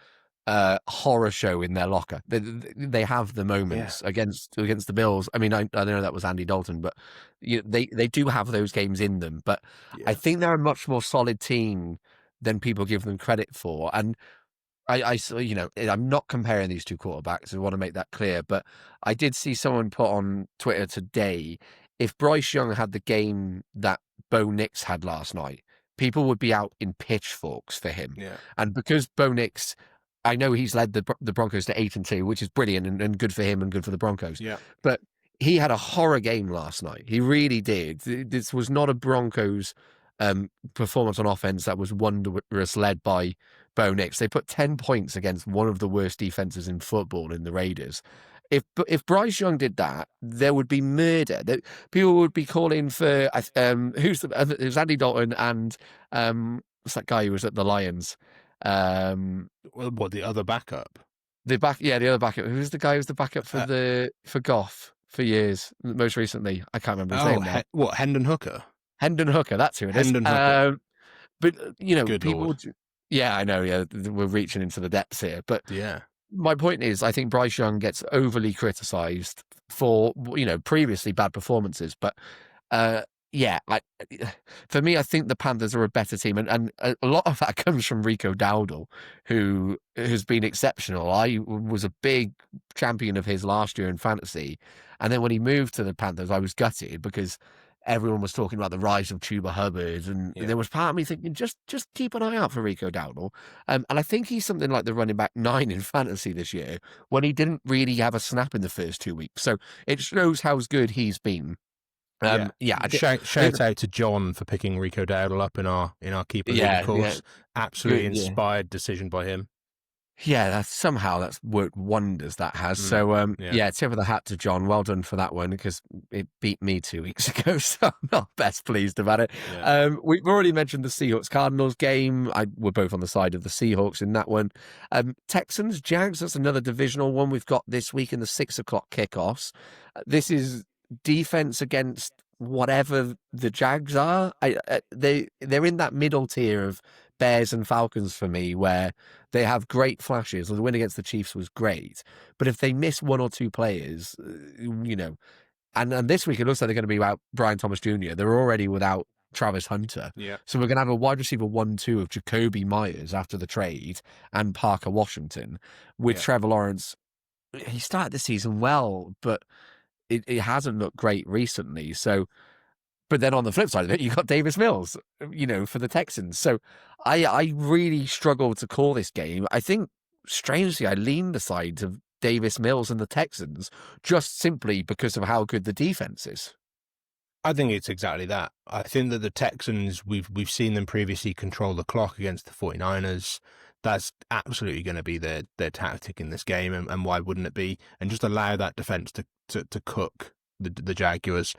horror show in their locker. They have the moments against the Bills. I mean, I know that was Andy Dalton, but they do have those games in them. But I think they're a much more solid team than people give them credit for. And I'm not comparing these two quarterbacks. I want to make that clear. But I did see someone put on Twitter today, if Bryce Young had the game that Bo Nix had last night, people would be out in pitchforks for him. Yeah. And because Bo Nix, I know he's led the Broncos to 8-2, which is brilliant and good for him and good for the Broncos. Yeah. But he had a horror game last night. He really did. This was not a Broncos performance on offense that was wondrous, led by Bo Nix. They put 10 points against one of the worst defenses in football in the Raiders. If Bryce Young did that, there would be murder. People would be calling for it was Andy Dalton and what's that guy who was at the Lions? The other backup? The other backup. Who's the guy who was the backup for Goff for years? Most recently, I can't remember his name now. Hendon Hooker? Hendon Hooker, that's who it is. Hendon Hooker. But Good people. Lord. Yeah, I know. Yeah, we're reaching into the depths here. But yeah, my point is, I think Bryce Young gets overly criticised for previously bad performances. But for me, I think the Panthers are a better team, and a lot of that comes from Rico Dowdle, who has been exceptional. I was a big champion of his last year in fantasy, and then when he moved to the Panthers, I was gutted because everyone was talking about the rise of Chuba Hubbard, and there was part of me thinking, just keep an eye out for Rico Dowdle. And I think he's something like the running back 9 in fantasy this year, when he didn't really have a snap in the first 2 weeks. So it shows how good he's been. Shout out to John for picking Rico Dowdle up in our keeper league, of course. Absolutely inspired decision by him. Yeah, that's worked wonders, that has. So, tip of the hat to John. Well done for that one, because it beat me 2 weeks ago, so I'm not best pleased about it. Yeah. We've already mentioned the Seahawks-Cardinals game. We're both on the side of the Seahawks in that one. Texans-Jags, that's another divisional one we've got this week in the 6 o'clock kickoffs. This is defense against whatever the Jags are. They're in that middle tier of Bears and Falcons for me, where they have great flashes. The win against the Chiefs was great, but if they miss one or two players, and this week it looks like they're going to be without Brian Thomas Jr. They're already without Travis Hunter. Yeah. So we're going to have a wide receiver 1-2 of Jacoby Myers after the trade and Parker Washington with Yeah. Trevor Lawrence. He started the season well, but it hasn't looked great recently. So, but then on the flip side of it, you got Davis Mills, for the Texans. So I really struggle to call this game. I think, strangely, I lean the side of Davis Mills and the Texans just simply because of how good the defense is. I think it's exactly that. I think that the Texans, we've seen them previously control the clock against the 49ers. That's absolutely going to be their tactic in this game, and why wouldn't it be? And just allow that defense to cook the Jaguars.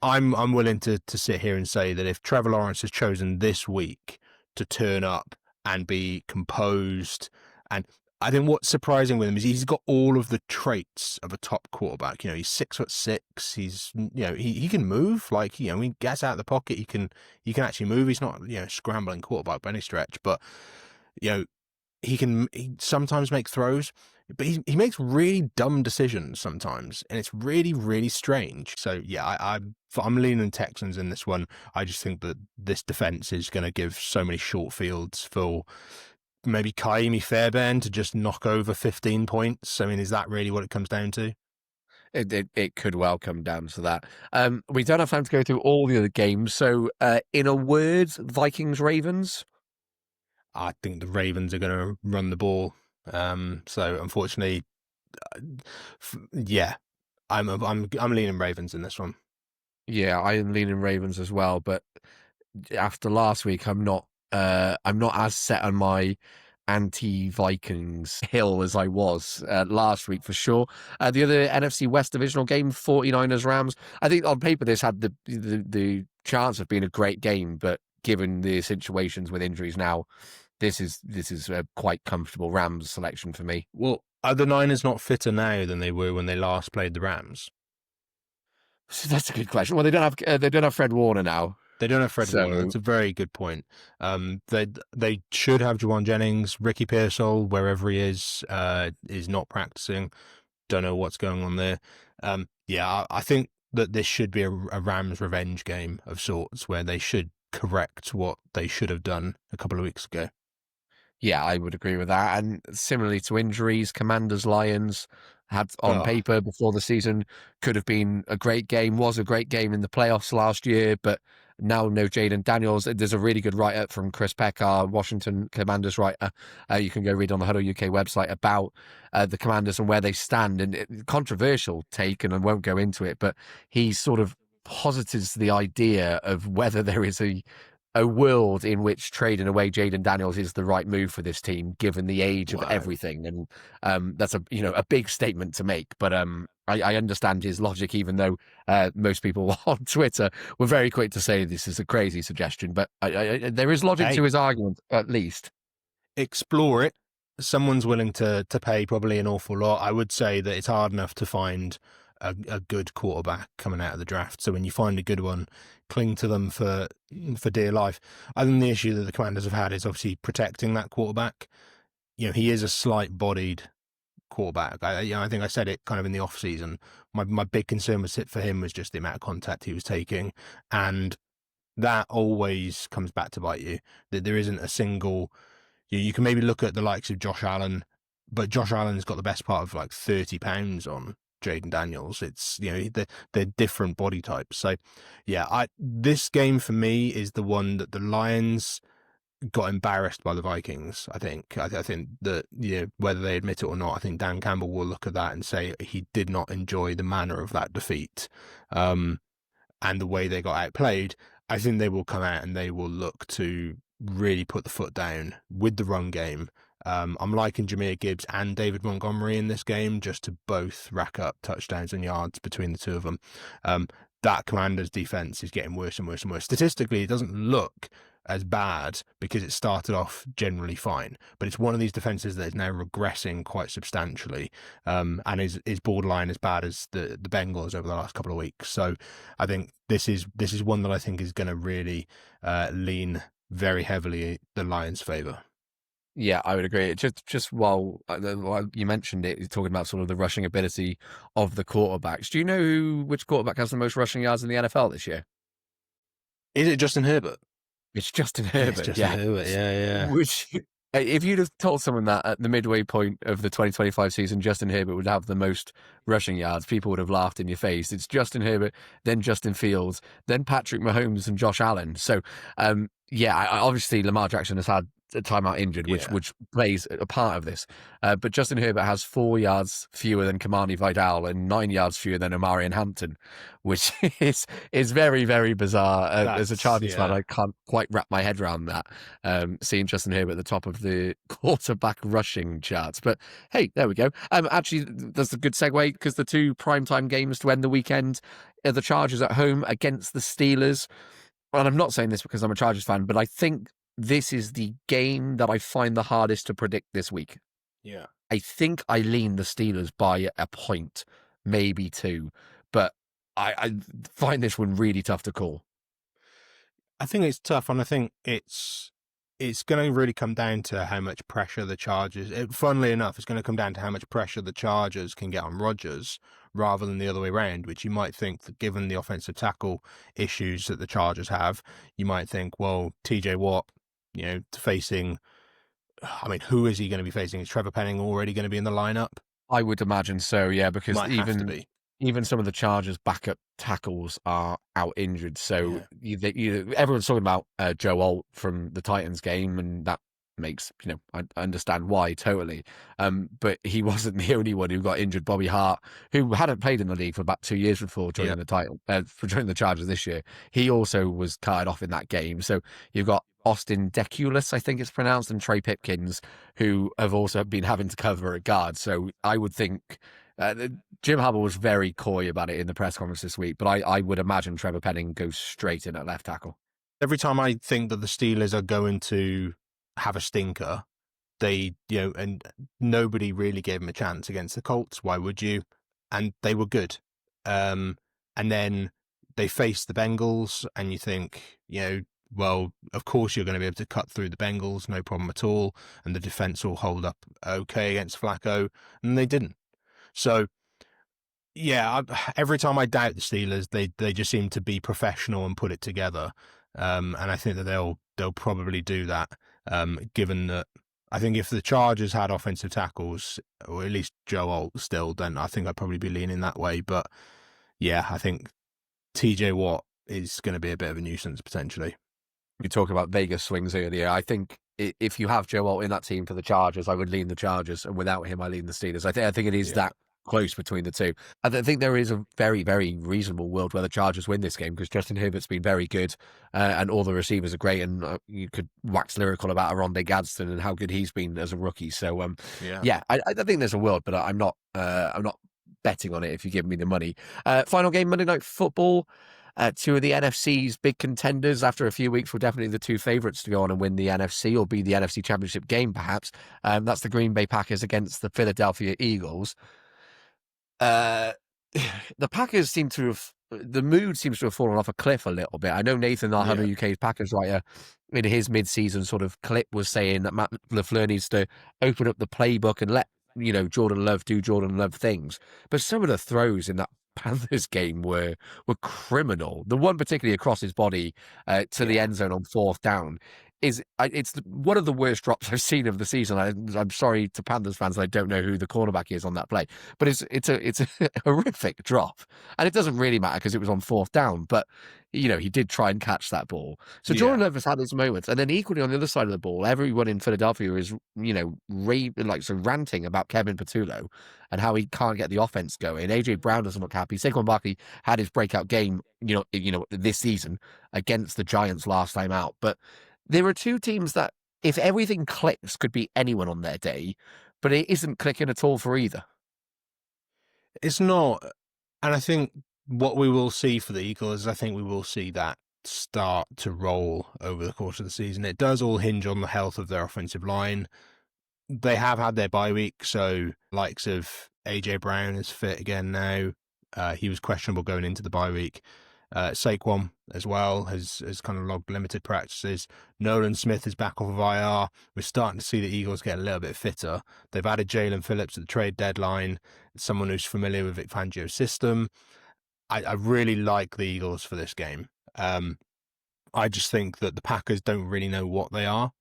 I'm willing to sit here and say that if Trevor Lawrence has chosen this week to turn up and be composed, and I think what's surprising with him is he's got all of the traits of a top quarterback. He's 6'6". He's he can move, like he gets out of the pocket. He can actually move. He's not scrambling quarterback by any stretch, but he sometimes make throws, but he makes really dumb decisions sometimes, and it's really, really strange. So yeah, I'm leaning Texans in this one. I just think that this defense is going to give so many short fields for maybe Kaimi Fairbairn to just knock over 15 points. I mean, is that really what it comes down to? It could well come down to that. We don't have time to go through all the other games. So, in a word, Vikings-Ravens. I think the Ravens are going to run the ball. So unfortunately, yeah, I'm leaning Ravens in this one. Yeah, I am leaning Ravens as well. But after last week, I'm not as set on my anti-Vikings hill as I was last week for sure. The other NFC West divisional game, 49ers-Rams. I think on paper this had the chance of being a great game, but given the situations with injuries now, this is a quite comfortable Rams selection for me. Well, are the Niners not fitter now than they were when they last played the Rams? So that's a good question. Well, they don't have Fred Warner now. They don't have Fred Warner. That's a very good point. They should have Juwan Jennings. Ricky Pearsall, wherever he is not practicing. Don't know what's going on there. Yeah, I think that this should be a Rams revenge game of sorts, where they should correct what they should have done a couple of weeks ago. Yeah, I would agree with that. And similarly to injuries, Commanders Lions had on paper before the season could have been a great game, was a great game in the playoffs last year, but now no Jaden Daniels. There's a really good write-up from Chris Peck, our Washington Commanders writer. You can go read on the HuddleUK website about the Commanders and where they stand. And controversial take, and I won't go into it, but he sort of posits the idea of whether there is a world in which trading away Jaden Daniels is the right move for this team, given the age of everything. And that's a big statement to make. But I understand his logic, even though most people on Twitter were very quick to say this is a crazy suggestion. But there is logic to his argument, at least. Explore it. Someone's willing to pay probably an awful lot. I would say that it's hard enough to find a good quarterback coming out of the draft. So when you find a good one, cling to them for dear life. I think the issue that the Commanders have had is obviously protecting that quarterback. He is a slight-bodied quarterback. I think I said it kind of in the off season. My big concern for him was just the amount of contact he was taking, and that always comes back to bite you. That there isn't a single. You can maybe look at the likes of Josh Allen, but Josh Allen's got the best part of like 30 pounds on Jaden Daniels. It's they're different body types. So yeah, this game for me is the one that the Lions got embarrassed by the Vikings. I think that whether they admit it or not, I think Dan Campbell will look at that and say he did not enjoy the manner of that defeat, and the way they got outplayed. I think they will come out and they will look to really put the foot down with the run game. I'm liking Jahmyr Gibbs and David Montgomery in this game just to both rack up touchdowns and yards between the two of them. That Commanders defense is getting worse and worse and worse. Statistically, it doesn't look as bad because it started off generally fine, but it's one of these defenses that is now regressing quite substantially, and is borderline as bad as the Bengals over the last couple of weeks. So I think this is one that I think is going to really lean very heavily the Lions' favor. Yeah, I would agree. Just while you mentioned it, you're talking about sort of the rushing ability of the quarterbacks. Do you know which quarterback has the most rushing yards in the NFL this year? Is it Justin Herbert? It's Justin It's Herbert, Justin yeah. Herbert. Yeah. Which, if you'd have told someone that at the midway point of the 2025 season, Justin Herbert would have the most rushing yards, people would have laughed in your face. It's Justin Herbert, then Justin Fields, then Patrick Mahomes and Josh Allen. So, obviously Lamar Jackson has had a timeout injured, Yeah. which plays a part of this. But Justin Herbert has 4 yards fewer than Kamani Vidal and 9 yards fewer than Omarion Hampton, which is very, very bizarre. As a Chargers fan, I can't quite wrap my head around that. Seeing Justin Herbert at the top of the quarterback rushing charts. But hey, there we go. Actually, that's a good segue because the 2 primetime games to end the weekend are the Chargers at home against the Steelers. And I'm not saying this because I'm a Chargers fan, but I think this is the game that I find the hardest to predict this week. Yeah. I think I lean the Steelers by a point, maybe 2, but I find this one really tough to call. I think it's tough, and I think it's going to really come down to how much pressure the Chargers. Funnily enough, it's going to come down to how much pressure the Chargers can get on Rodgers, rather than the other way around. Which you might think that, given the offensive tackle issues that the Chargers have, you might think, well, T.J. Watt, facing. I mean, who is he going to be facing? Is Trevor Penning already going to be in the lineup? I would imagine so, yeah, because Might have to be. even some of the Chargers' backup tackles are out injured. So everyone's talking about Joe Alt from the Titans game, and that makes, I understand why totally. But he wasn't the only one who got injured. Bobby Hart, who hadn't played in the league for about 2 years before joining joining the Chargers this year, he also was carted off in that game. So you've got Austin Deculus, I think it's pronounced, and Trey Pipkins, who have also been having to cover at guard. So I would think Jim Harbaugh was very coy about it in the press conference this week, but I would imagine Trevor Penning goes straight in at left tackle. Every time I think that the Steelers are going to have a stinker, they, and nobody really gave them a chance against the Colts. Why would you? And they were good. And then they faced the Bengals, and you think, well, of course you're going to be able to cut through the Bengals, no problem at all, and the defense will hold up okay against Flacco, and they didn't. So, every time I doubt the Steelers, they just seem to be professional and put it together, and I think that they'll probably do that, given that I think if the Chargers had offensive tackles, or at least Joe Alt still, then I think I'd probably be leaning that way. But yeah, I think TJ Watt is going to be a bit of a nuisance potentially. You talk about Vegas swings earlier. I think if you have Joe Alt in that team for the Chargers, I would lean the Chargers, and without him, I lean the Steelers. I think it is that close between the two. I think there is a very, very reasonable world where the Chargers win this game because Justin Herbert's been very good, and all the receivers are great, and you could wax lyrical about Aronde Gadsden and how good he's been as a rookie. So I think there's a world, but I'm not betting on it if you give me the money. Final game, Monday Night Football. 2 of the NFC's big contenders after a few weeks were definitely the 2 favourites to go on and win the NFC, or be the NFC Championship game, perhaps. That's the Green Bay Packers against the Philadelphia Eagles. The Packers the mood seems to have fallen off a cliff a little bit. I know Nathan, our HuddleUK's Packers writer, in his mid-season sort of clip was saying that Matt LaFleur needs to open up the playbook and let, Jordan Love do Jordan Love things. But some of the throws in that Panthers game were criminal. The one particularly across his body to the end zone on 4th down it's one of the worst drops I've seen of the season. I'm sorry to Panthers fans, I don't know who the cornerback is on that play, but it's a horrific drop, and it doesn't really matter because it was on 4th down. But he did try and catch that ball. So Jordan Love has had his moments, and then equally on the other side of the ball, everyone in Philadelphia is ranting about Kevin Patullo and how he can't get the offense going. AJ Brown doesn't look happy. Saquon Barkley had his breakout game, this season against the Giants last time out, but there are 2 teams that, if everything clicks, could be anyone on their day, but it isn't clicking at all for either. It's not. And I think what we will see for the Eagles is I think we will see that start to roll over the course of the season. It does all hinge on the health of their offensive line. They have had their bye week, so likes of AJ Brown is fit again now. He was questionable going into the bye week. Saquon as well has kind of logged limited practices. Nolan Smith is back off of IR. We're starting to see the Eagles get a little bit fitter. They've added Jalen Phillips at the trade deadline, someone who's familiar with Vic Fangio's system. I really like the Eagles for this game. I just think that the Packers don't really know what they are,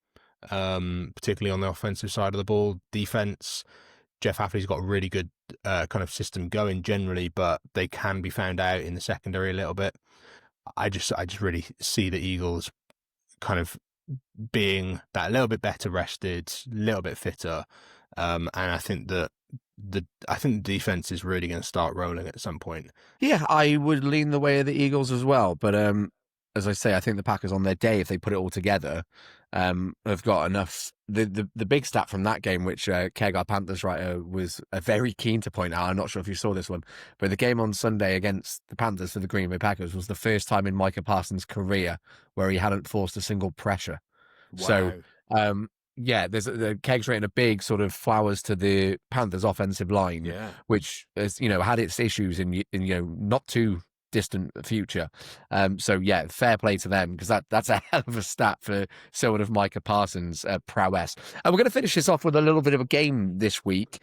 particularly on the offensive side of the ball. Defense, Jeff Hafley's got a really good kind of system going generally, but they can be found out in the secondary a little bit. I just really see the Eagles kind of being that little bit better rested, a little bit fitter, and I think that the defense is really going to start rolling at some point. Yeah, I would lean the way of the Eagles as well. But as I say, I think the Packers on their day, if they put it all together, have got enough. The big stat from that game, which Keg, our Panthers writer, was very keen to point out, I'm not sure if you saw this one, but the game on Sunday against the Panthers for the Green Bay Packers was the first time in Micah Parsons' career where he hadn't forced a single pressure. Wow. So, yeah, the Keg's written a big sort of flowers to the Panthers offensive line, which has, had its issues in not too distant future. So yeah, fair play to them, because that's a hell of a stat for someone of Micah Parsons' prowess. And we're going to finish this off with a little bit of a game this week.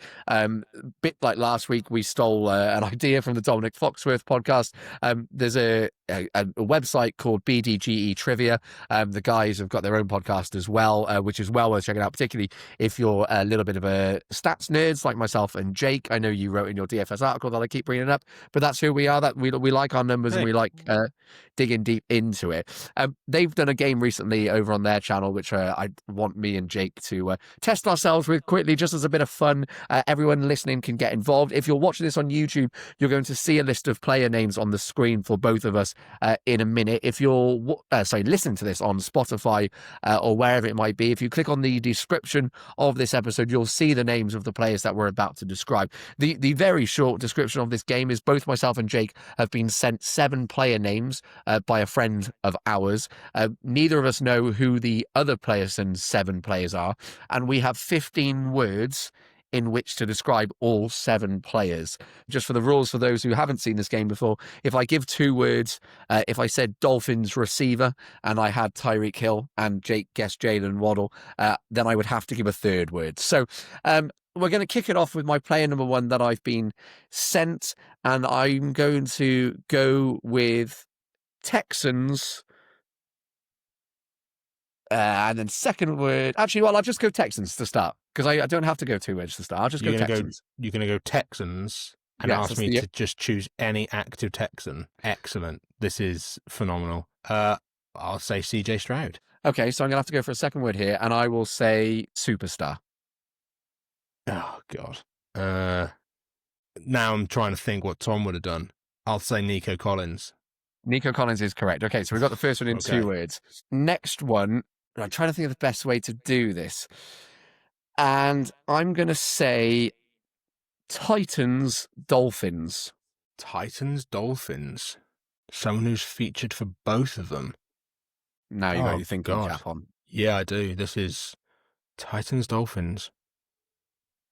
Bit like last week, we stole an idea from the Dominic Foxworth podcast. There's a website called BDGE Trivia. The guys have got their own podcast as well, which is well worth checking out, particularly if you're a little bit of a stats nerds like myself and Jake. I know you wrote in your DFS article that I keep bringing up, but that's who we are. That we like our numbers, and we like digging deep into it. They've done a game recently over on their channel, which I want me and Jake to test ourselves with quickly, just as a bit of fun. Everyone listening can get involved. If you're watching this on YouTube, you're going to see a list of player names on the screen for both of us in a minute. If you're listen to this on Spotify or wherever it might be, if you click on the description of this episode, you'll see the names of the players that we're about to describe. The very short description of this game is both myself and Jake have been sent 7 player names by a friend of ours. Neither of us know who the other players and 7 players are, and we have 15 words in which to describe all 7 players. Just for the rules, for those who haven't seen this game before, if I give 2 words, if I said Dolphins receiver and I had Tyreek Hill and Jake guessed Jalen Waddle, then I would have to give a 3rd word. So we're going to kick it off with my player number 1 that I've been sent, and I'm going to go with Texans. And then 2nd word. Actually, well, I'll just go Texans to start, because I don't have to go 2 words to start. I'll just go Texans. You're going to go Texans and ask me to just choose any active Texan. Excellent. This is phenomenal. I'll say CJ Stroud. Okay, so I'm going to have to go for a 2nd word here, and I will say superstar. Oh, God. Now I'm trying to think what Tom would have done. I'll say Nico Collins. Nico Collins is correct. Okay, so we've got the first one in 2 words. Next one, I'm trying to think of the best way to do this. And I'm going to say Titans, Dolphins. Titans, Dolphins. Someone who's featured for both of them. Now you got your thinking cap on. Yeah, I do. This is Titans, Dolphins.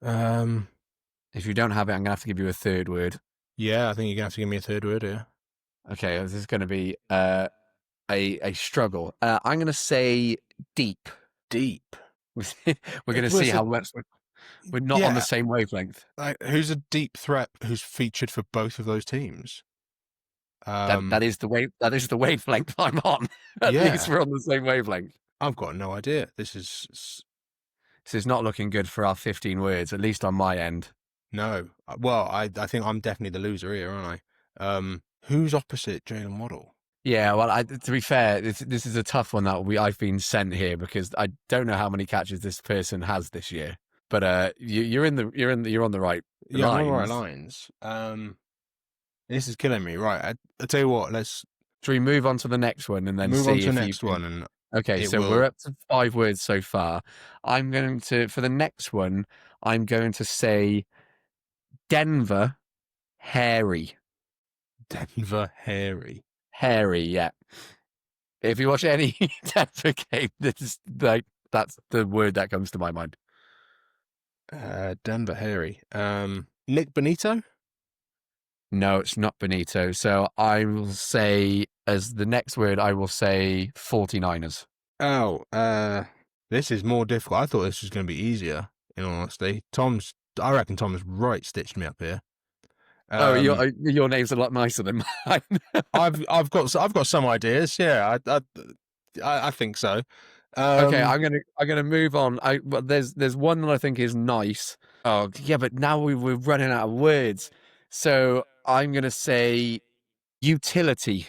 If you don't have it, I'm going to have to give you a 3rd word. Yeah, I think you're going to have to give me a 3rd word here. Okay, this is going to be a struggle. I'm going to say deep. Deep. We're going to see how much we're not on the same wavelength. Like, who's a deep threat who's featured for both of those teams? That is the wavelength I'm on. At least we're on the same wavelength. I've got no idea. This is not looking good for our 15 words, at least on my end. No. Well, I think I'm definitely the loser here, aren't I? Who's opposite Jalen Waddle? Yeah, well, to be fair, this is a tough one that I've been sent here, because I don't know how many catches this person has this year. But you're on the right lines. Yeah, I'm on the right lines. This is killing me. Right, I tell you what. Should we move on to the next one and then move see on to the next one? And okay, so we're up to 5 words so far. I'm going to, for the next one, I'm going to say Denver Hairy. Denver Hairy. Hairy, yeah. If you watch any Denver game, that's the word that comes to my mind. Denver Hairy. Nick Bonito? No, it's not Bonito. So I will say, as the next word, I will say 49ers. Oh, this is more difficult. I thought this was going to be easier, in all honesty. I reckon Tom's right stitched me up here. Your name's a lot nicer than mine. I've got some ideas. Yeah, I think so. Okay, I'm gonna move on. But there's one that I think is nice. Oh yeah, but now we're running out of words. So I'm gonna say utility.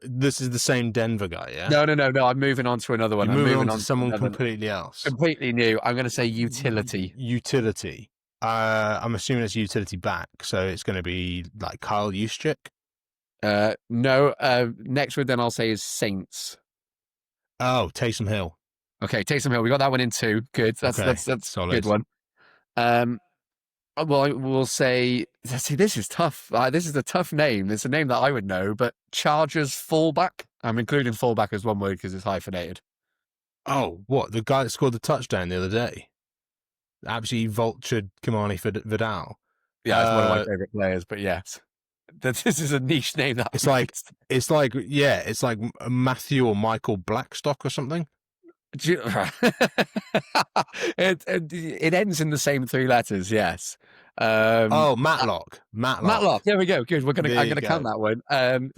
This is the same Denver guy, yeah? No. I'm moving on to another one. You're I'm moving on moving to on to someone another completely else. completely new. I'm gonna say utility. Utility. I'm assuming it's utility back, so it's going to be like Kyle Juszczyk. No. Next word then I'll say is Saints. Oh, Taysom Hill. Okay, Taysom Hill. We got that one in two. Good. That's Okay, a solid. good one. Well, we'll say. See, this is tough. This is a tough name. It's a name that I would know, but Chargers fullback. I'm including fullback as one word because it's hyphenated. Oh, what? The guy that scored the touchdown the other day? Absolutely vultured Kamani Vidal. Yeah, it's one of my favorite players. But yes, this is a niche name. That it's like Matthew or Michael Blackstock or something. It ends in the same three letters. Yes. Matlock. Matlock. There we go. Good. I'm gonna go. count that one.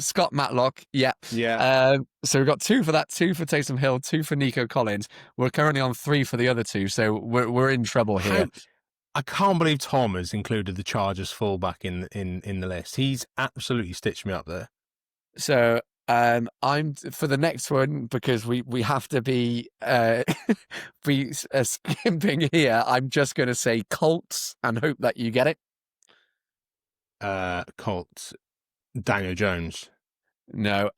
Scott Matlock. Yeah. Yeah. So we've got 2 for that, 2 for Taysom Hill, 2 for Nico Collins. We're currently on 3 for the other 2, so we're in trouble here. I can't believe Tom has included the Chargers fullback in the list. He's absolutely stitched me up there. So I'm for the next one because we have to be skimping here. I'm just going to say Colts and hope that you get it. Colts. Daniel Jones. No.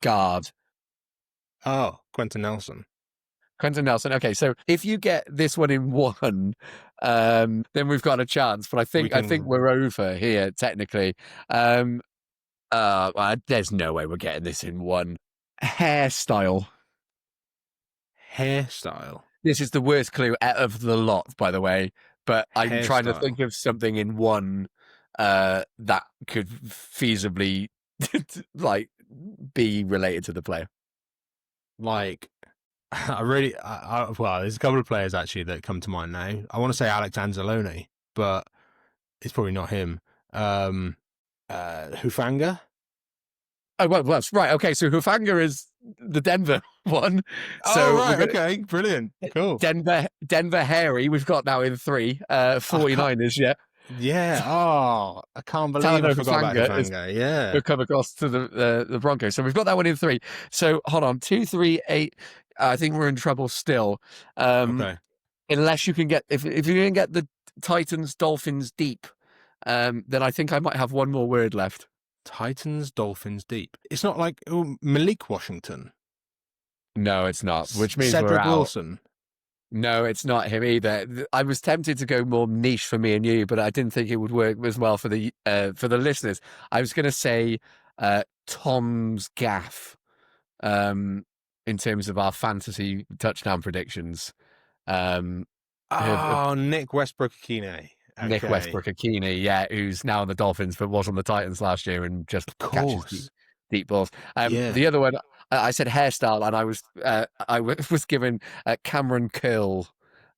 Guard. Oh, Quentin Nelson. Quentin Nelson. Okay, so if you get this one in one, then we've got a chance. But I think we're over here technically. There's no way we're getting this in one. Hairstyle. Hairstyle. This is the worst clue out of the lot, by the way. But I'm trying to think Hairstyle. of something in one that could feasibly like be related to the player. Like, well, there's a couple of players actually that come to mind now. I want to say Alex Anzalone, but it's probably not him. Hufanga. Oh, well, right. Okay, so Hufanga is the Denver one. So right. Okay, brilliant. Cool. Denver Harry, we've got now in 3. 49ers, yeah. Yeah. Oh, I can't believe I forgot about Hufanga. Yeah. We'll come across to the Broncos. So we've got that one in 3. So hold on, 2, 3, 8. I think we're in trouble still. Okay. Unless you can get if you can get the Titans Dolphins deep, then I think I might have one more word left. Titans Dolphins deep. It's not like Malik Washington. No, it's not. Which means Cedric we're out. Wilson. No, it's not him either. I was tempted to go more niche for me and you, but I didn't think it would work as well for the listeners. I was going to say Tom's gaff in terms of our fantasy touchdown predictions. Nick Westbrook-Akine. Okay. Nick Westbrook-Akine, yeah, who's now on the Dolphins but was on the Titans last year and just catches deep balls. The other one, I said hairstyle, and I was given Cameron Curl,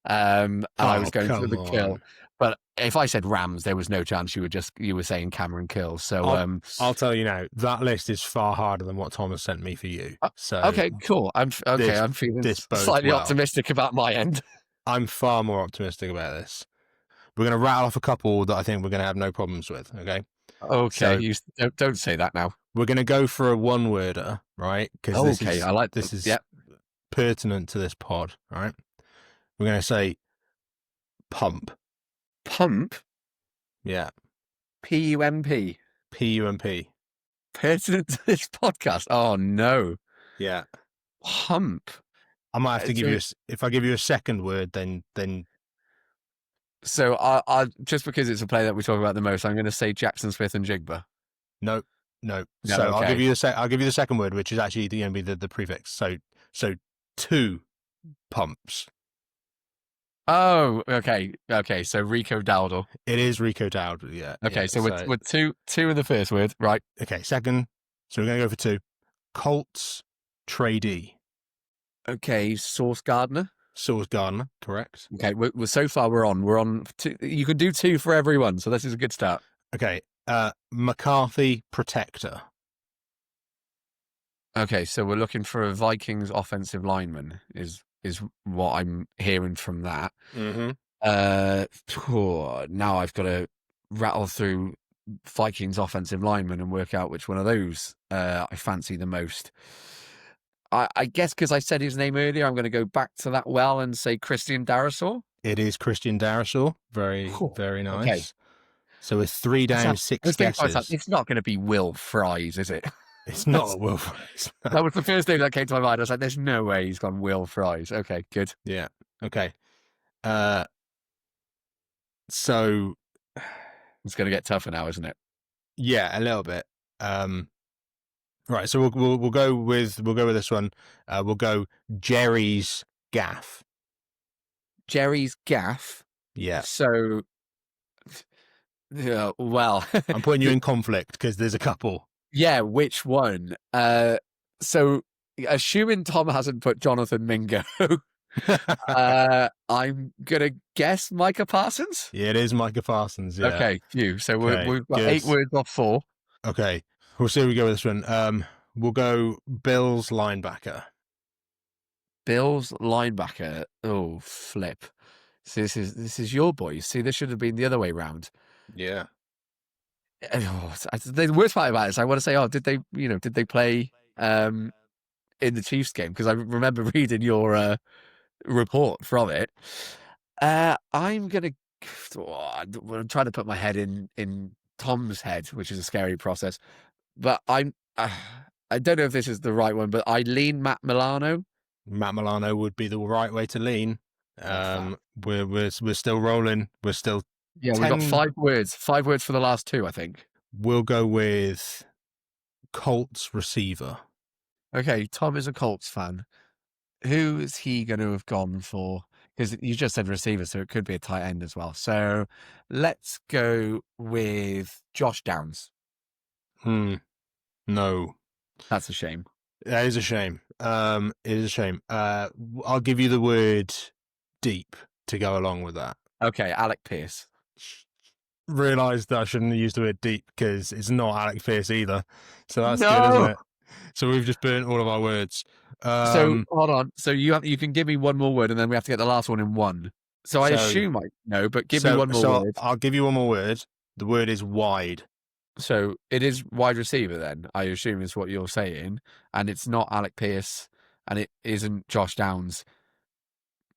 and I was going through the curl. But if I said Rams, there was no chance you were saying Cameron Curl. So I'll tell you now, that list is far harder than what Tom has sent me for you. So okay, cool. I'm feeling slightly optimistic about my end. I'm far more optimistic about this. We're going to rattle off a couple that I think we're going to have no problems with, okay? Okay, so, don't say that now. We're going to go for a one-worder, right? Because this is pertinent to this pod, right? We're going to say pump. Pump? Yeah. P-U-M-P? P-U-M-P. Pertinent to this podcast? Oh, no. Yeah. Pump. I might have to give you, if I give you a second word, then. So I just because it's a player that we talk about the most, I'm going to say Jackson Smith and Jigba. No. No, so okay. I'll give you the second word, which is actually going to be the prefix. So 2 pumps. Oh, okay. So Rico Dowdle. It is Rico Dowdle. Yeah. Okay. So we're two in the first word, right? Okay. Second. So we're going to go for 2. Colts tradee. Okay. Sauce Gardner. Sauce Gardner, correct. Okay, we're so far we're on 2. You can do 2 for everyone, so this is a good start. Okay, McCarthy protector. Okay, so we're looking for a Vikings offensive lineman. Is what I'm hearing from that. Mm-hmm. Now I've got to rattle through Vikings offensive linemen and work out which one of those I fancy the most. I guess because I said his name earlier, I'm going to go back to that well and say Christian Darrisaw. It is Christian Darrisaw. Very, Cool. very Okay. nice. So with 3 I down, was 6 thinking to myself, guesses. it's not going to be Will Fries, is it? It's not a Wolf. That was the first name that came to my mind. I was like, there's no way he's gone Will Fries. Okay, good. Yeah. Okay. So It's going to get tougher now, isn't it? yeah, a little bit. Right. So we'll go with this one. We'll go Jerry's gaff. Jerry's gaff. Yeah. So, well, I'm putting you in conflict because there's a couple. yeah, which one? So, assuming Tom hasn't put Jonathan Mingo, I'm gonna guess Micah Parsons. Yeah, it is Micah Parsons. Yeah. Okay, phew. So Okay, we've got good. 8 words off 4. Okay. We'll see how we go with this one. We'll go Bills linebacker. Bills linebacker. Oh, flip. So this is your boys. See, this should have been the other way round. Yeah. The worst part about it is I want to say, did they play in the Chiefs game? Because I remember reading your report from it. I'm gonna. I'm trying to put my head in Tom's head, which is a scary process. But I don't know if this is the right one, but I lean Matt Milano. Matt Milano would be the right way to lean. We're still rolling. We're still Yeah, we got 5 words. 5 words for the last 2, I think. We'll go with Colts receiver. Okay, Tom is a Colts fan. Who is he going to have gone for? Because you just said receiver, so it could be a tight end as well. So let's go with Josh Downs. No. That's a shame. That is a shame. It is a shame. I'll give you the word deep to go along with that. Okay, Alec Pierce. Realised that I shouldn't have used the word deep because it's not Alec Pierce either. So that's No! good, isn't it? So we've just burnt all of our words. So hold on. So you can give me one more word, and then we have to get the last one in one. So I assume I know, but give me one more word. I'll give you one more word. The word is wide. So it is wide receiver then, I assume is what you're saying. And it's not Alec Pierce, and it isn't Josh Downs,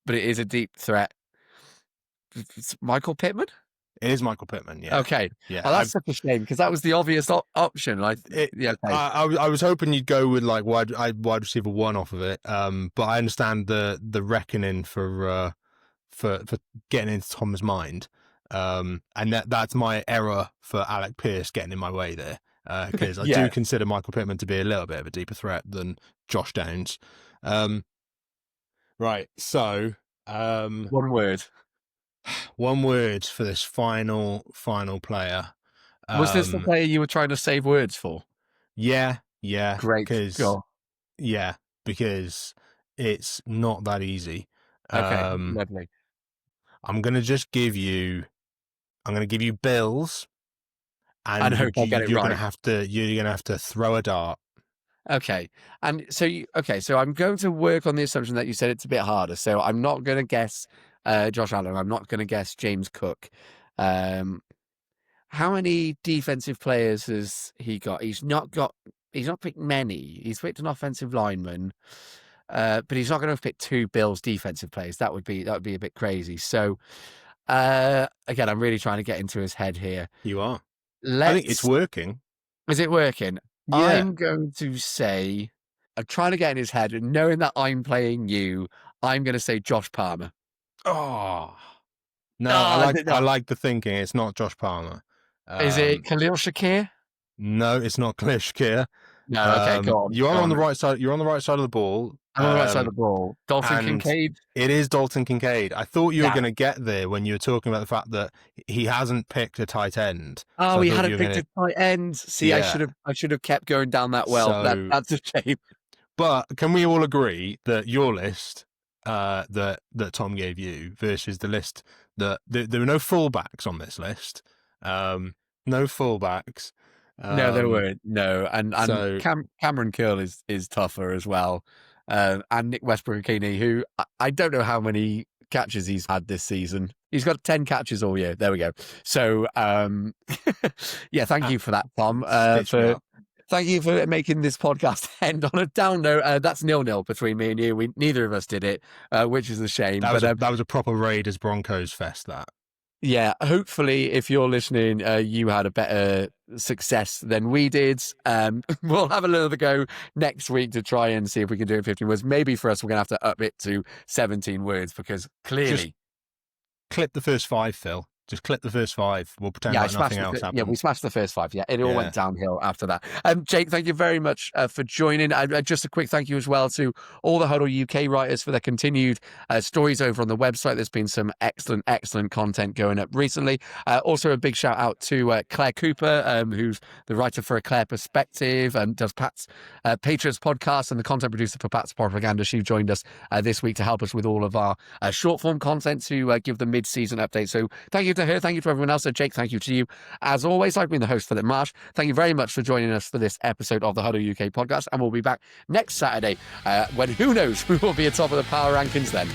but it is a deep threat. It's Michael Pittman? It is Michael Pittman, yeah. Okay. Yeah. Oh, that's such a shame because that was the obvious option. Okay. I was hoping you'd go with like wide receiver 1 off of it. But I understand the reckoning for getting into Tom's mind. And that's my error for Alec Pierce getting in my way there. Because I do consider Michael Pittman to be a little bit of a deeper threat than Josh Downs. Right. So, one word. One word for this final player. Was this the player you were trying to save words for? Yeah. Great. Yeah, because it's not that easy. Okay, lovely. I'm gonna give you Bills, and I hope I get it you're right. gonna have to throw a dart. Okay, and so so I'm going to work on the assumption that you said it's a bit harder. So I'm not going to guess Josh Allen. I'm not going to guess James Cook. How many defensive players has he got? He's not picked many. He's picked an offensive lineman, but he's not going to have picked 2 Bills defensive players. That would be a bit crazy. So again, I'm really trying to get into his head here. You are. I think it's working. Is it working? Yeah. I'm going to say, I'm trying to get in his head, and knowing that I'm playing you, I'm going to say Josh Palmer. Oh no, I like the thinking. It's not Josh Palmer. Is it Khalil Shakir? No, it's not Khalil Shakir. No, okay, go on. You are on the right side. You're on the right side of the ball. I'm on the right side of the ball. Dalton Kincaid? It is Dalton Kincaid. I thought you were going to get there when you were talking about the fact that he hasn't picked a tight end. Oh, he hadn't picked a tight end. See, I should have kept going down that well. So, that's a shame. But can we all agree that your list that Tom gave you versus the list that there were no fullbacks on this list? No fullbacks. No, there weren't. No, and So Cameron Curl is tougher as well, and Nick Westbrook-Akini, who I don't know how many catches he's had this season. He's got 10 catches all year. There we go. So, yeah, thank you for that, Tom. Thank you for making this podcast end on a down note. That's 0-0 between me and you. Neither of us did it, which is a shame. That was a proper Raiders Broncos fest. That. Yeah, hopefully, if you're listening, you had a better success than we did. We'll have a little go next week to try and see if we can do it 15 words. Maybe for us, we're going to have to up it to 17 words because clearly... Just clip the first 5, Phil. Just clip the first 5. We'll pretend like nothing else happened. Yeah, we smashed the first 5. Yeah, it all went downhill after that. Jake, thank you very much for joining. Just a quick thank you as well to all the Huddle UK writers for their continued stories over on the website. There's been some excellent content going up recently. Also, a big shout out to Claire Cooper, who's the writer for A Claire Perspective and does Pat's Patriots podcast and the content producer for Pat's Propaganda. She joined us this week to help us with all of our short form content to give the mid-season update. So thank you to her. Thank you to everyone else. So Jake, thank you to you. As always, I've been the host, Philip Marsh. Thank you very much for joining us for this episode of the Huddle UK podcast. And we'll be back next Saturday when who knows who will be atop of the power rankings then.